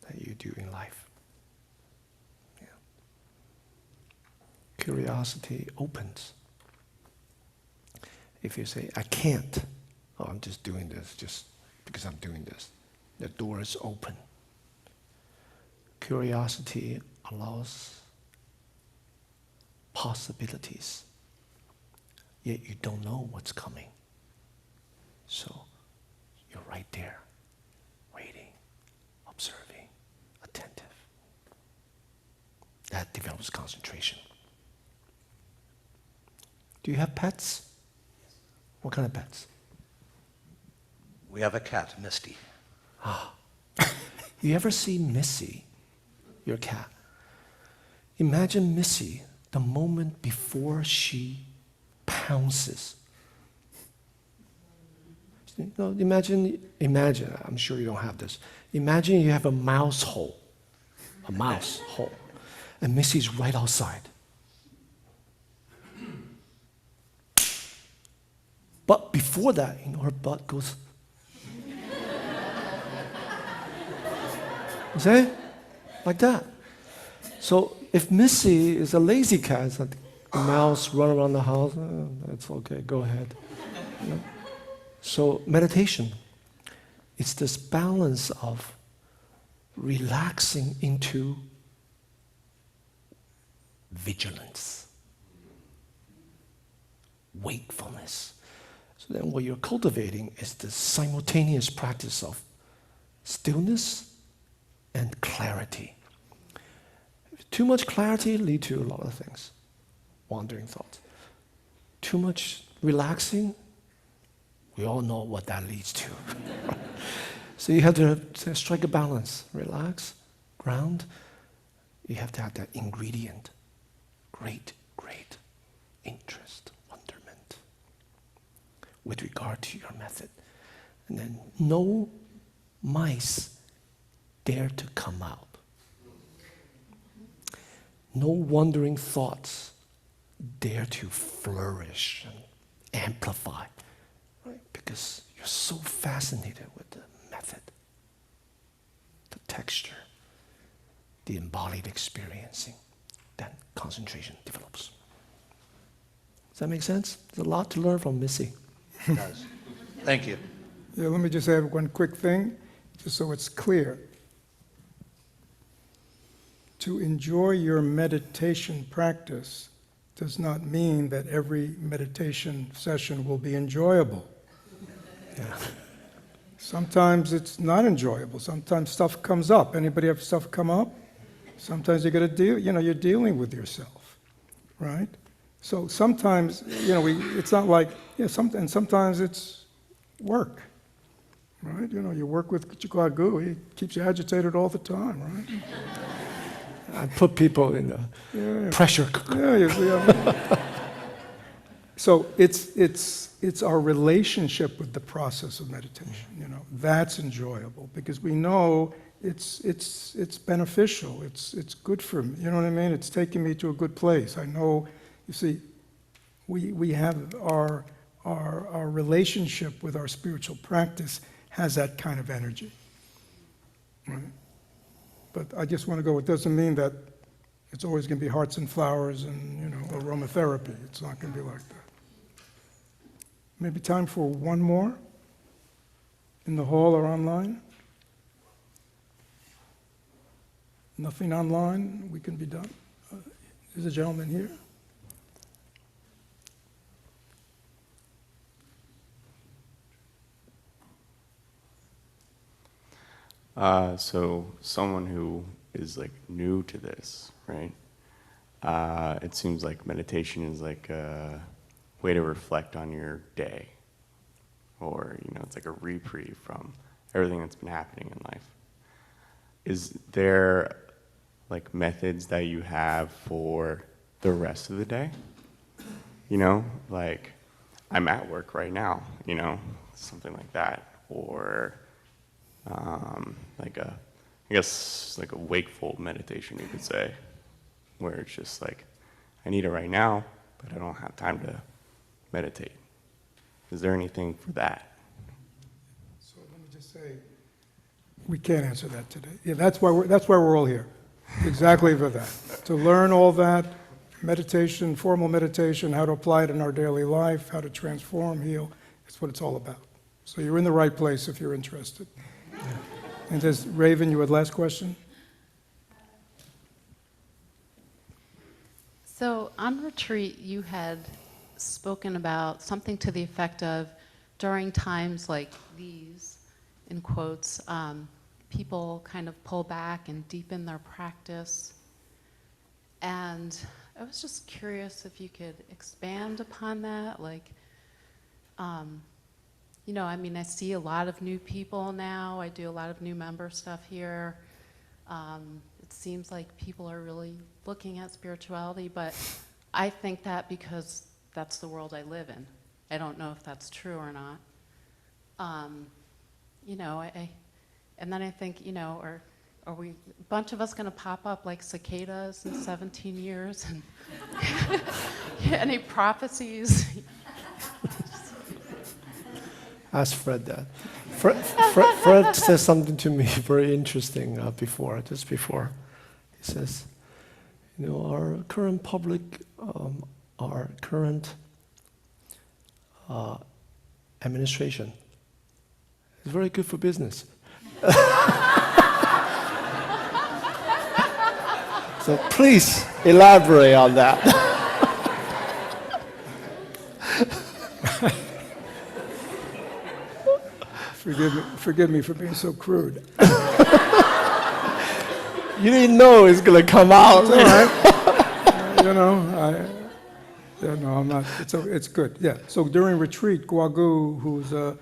Speaker 2: that you do in life. Yeah. Curiosity opens. If you say, I can't, I'm just doing this just because I'm doing this, the door is open. Curiosity allows possibilities, yet you don't know what's coming. So you're right there, waiting, observing, attentive. That develops concentration. Do you have pets? What kind of pets?
Speaker 7: We have a cat, Misty.
Speaker 2: You ever see Missy, your cat? Imagine Missy the moment before she pounces. No, imagine, I'm sure you don't have this. Imagine you have a mouse hole, and Missy's right outside. But before that, her butt goes. See? Like that. So if Missy is a lazy cat, it's like a mouse run around the house, that's okay, go ahead. So meditation, it's this balance of relaxing into vigilance, wakefulness. So then what you're cultivating is the simultaneous practice of stillness and clarity. Too much clarity leads to a lot of things, wandering thoughts. Too much relaxing, we all know what that leads to. So you have to strike a balance, relax, ground. You have to have that ingredient, great interest, wonderment, with regard to your method. And then no mice dare to come out. No wandering thoughts dare to flourish and amplify, right? Because you're so fascinated with the method, the texture, the embodied experiencing, then concentration develops. Does that make sense? There's a lot to learn from Missy.
Speaker 7: It does. Thank you.
Speaker 1: Yeah, let me just add one quick thing, just so it's clear. To enjoy your meditation practice does not mean that every meditation session will be enjoyable.
Speaker 2: Yeah.
Speaker 1: Sometimes it's not enjoyable. Sometimes stuff comes up. Anybody have stuff come up? Sometimes you got to deal, you're dealing with yourself, right? So sometimes, it's not like, and sometimes it's work, right? You work with Guo Gu, he keeps you agitated all the time, right?
Speaker 2: I put people in the pressure cooker.
Speaker 1: Yeah, you see. So it's our relationship with the process of meditation. That's enjoyable because we know it's beneficial. It's good for me. You know what I mean? It's taking me to a good place. I know. You see, we have our relationship with our spiritual practice has that kind of energy, right? But I just want to go, it doesn't mean that it's always going to be hearts and flowers and, aromatherapy. It's not going to be like that. Maybe time for one more in the hall or online? Nothing online? We can be done? There's a gentleman here.
Speaker 8: So someone who is like new to this, right? It seems like meditation is like a way to reflect on your day, or it's like a reprieve from everything that's been happening in life. Is there like methods that you have for the rest of the day? Like I'm at work right now, something like that, or I guess like a wakeful meditation, you could say, where it's just like, I need it right now, but I don't have time to meditate. Is there anything for that?
Speaker 1: So let me just say, we can't answer that today. Yeah, that's why we're all here, exactly for that. To learn all that, meditation, formal meditation, how to apply it in our daily life, how to transform, heal, that's what it's all about. So you're in the right place if you're interested. And there's Raven, you had last question?
Speaker 9: So on retreat, you had spoken about something to the effect of, during times like these, in quotes, people kind of pull back and deepen their practice. And I was just curious if you could expand upon that, like, I see a lot of new people now. I do a lot of new member stuff here. It seems like people are really looking at spirituality, but I think that because that's the world I live in. I don't know if that's true or not. And then I think, are we, a bunch of us going to pop up like cicadas in 17 years? And any prophecies?
Speaker 2: ask Fred that. Fred said something to me very interesting just before. He says, you know, our current public, our current administration is very good for business. So please elaborate on that.
Speaker 1: Forgive me for being so crude.
Speaker 2: You didn't know it's going to come out.
Speaker 1: I'm not. It's good. Yeah. So during retreat, Guo Gu, who's a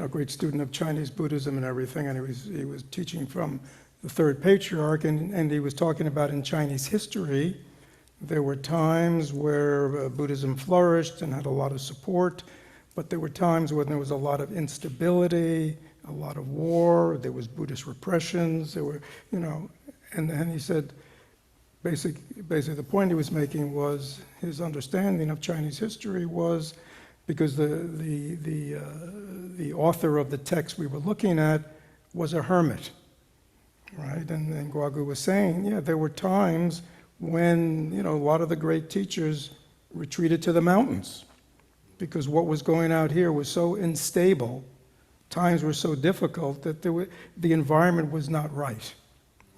Speaker 1: great student of Chinese Buddhism and everything, and he was teaching from the third patriarch, and he was talking about in Chinese history, there were times where Buddhism flourished and had a lot of support, but there were times when there was a lot of instability, a lot of war, there was Buddhist repressions, there were, and he said, basically the point he was making was his understanding of Chinese history was because the author of the text we were looking at was a hermit, right? And Guo Gu was saying, yeah, there were times when, a lot of the great teachers retreated to the mountains because what was going out here was so unstable, times were so difficult that the environment was not right,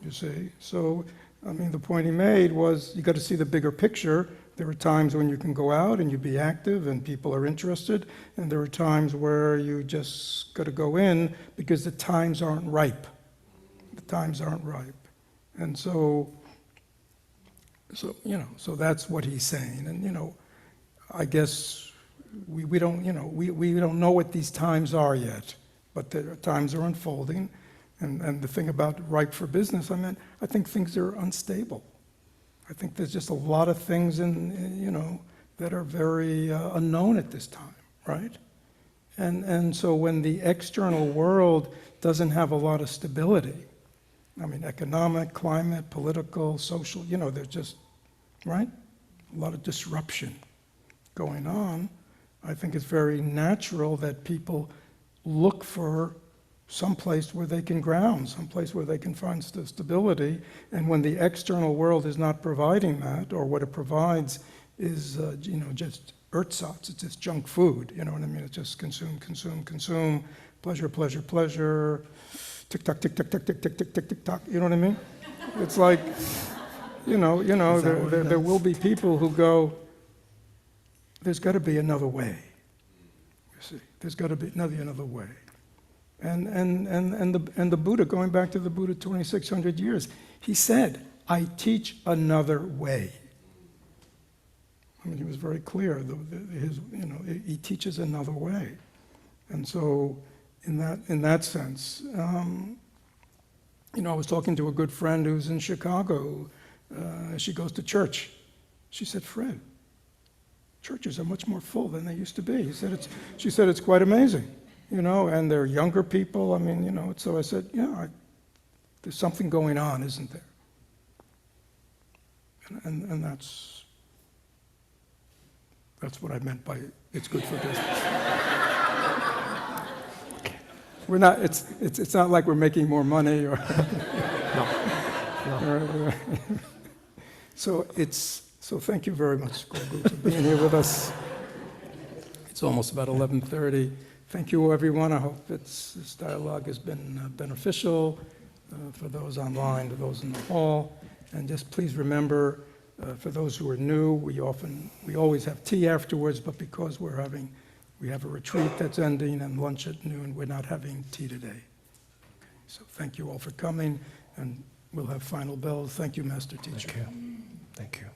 Speaker 1: you see? So, the point he made was you got to see the bigger picture. There are times when you can go out and you be active and people are interested, and there are times where you just got to go in because the times aren't ripe. The times aren't ripe. And so that's what he's saying. And, I guess we don't know what these times are yet, but the times are unfolding. And the thing about ripe for business, I think things are unstable. I think there's just a lot of things that are very unknown at this time, right? And so when the external world doesn't have a lot of stability, economic, climate, political, social, there's just, right? A lot of disruption going on. I think it's very natural that people look for some place where they can ground, some place where they can find stability. And when the external world is not providing that, or what it provides is, just ersatz, it's just junk food, It's just consume, pleasure, tick tock, tick tock, tick tick tick tick tick tick tock. You know what I mean? It's like, there will be people who go, there's got to be another way. You see, there's got to be another way. And the Buddha, going back to the Buddha 2,600 years, he said, I teach another way. He was very clear. He teaches another way. And so, in that sense, I was talking to a good friend who's in Chicago. She goes to church. She said, Fred, churches are much more full than they used to be. She said it's quite amazing. And they're younger people. So I said, there's something going on, isn't there? And that's what I meant by it's good for business. We're not. It's not like we're making more money or. No. So thank you very much, Guo Gu, for being here with us. It's almost about 11:30. Thank you, everyone. I hope this dialogue has been beneficial for those online, to those in the hall. And just please remember, for those who are new, we always have tea afterwards, but because we have a retreat that's ending and lunch at noon, we're not having tea today. So thank you all for coming, and we'll have final bells. Thank you, Master Teacher.
Speaker 2: Thank you.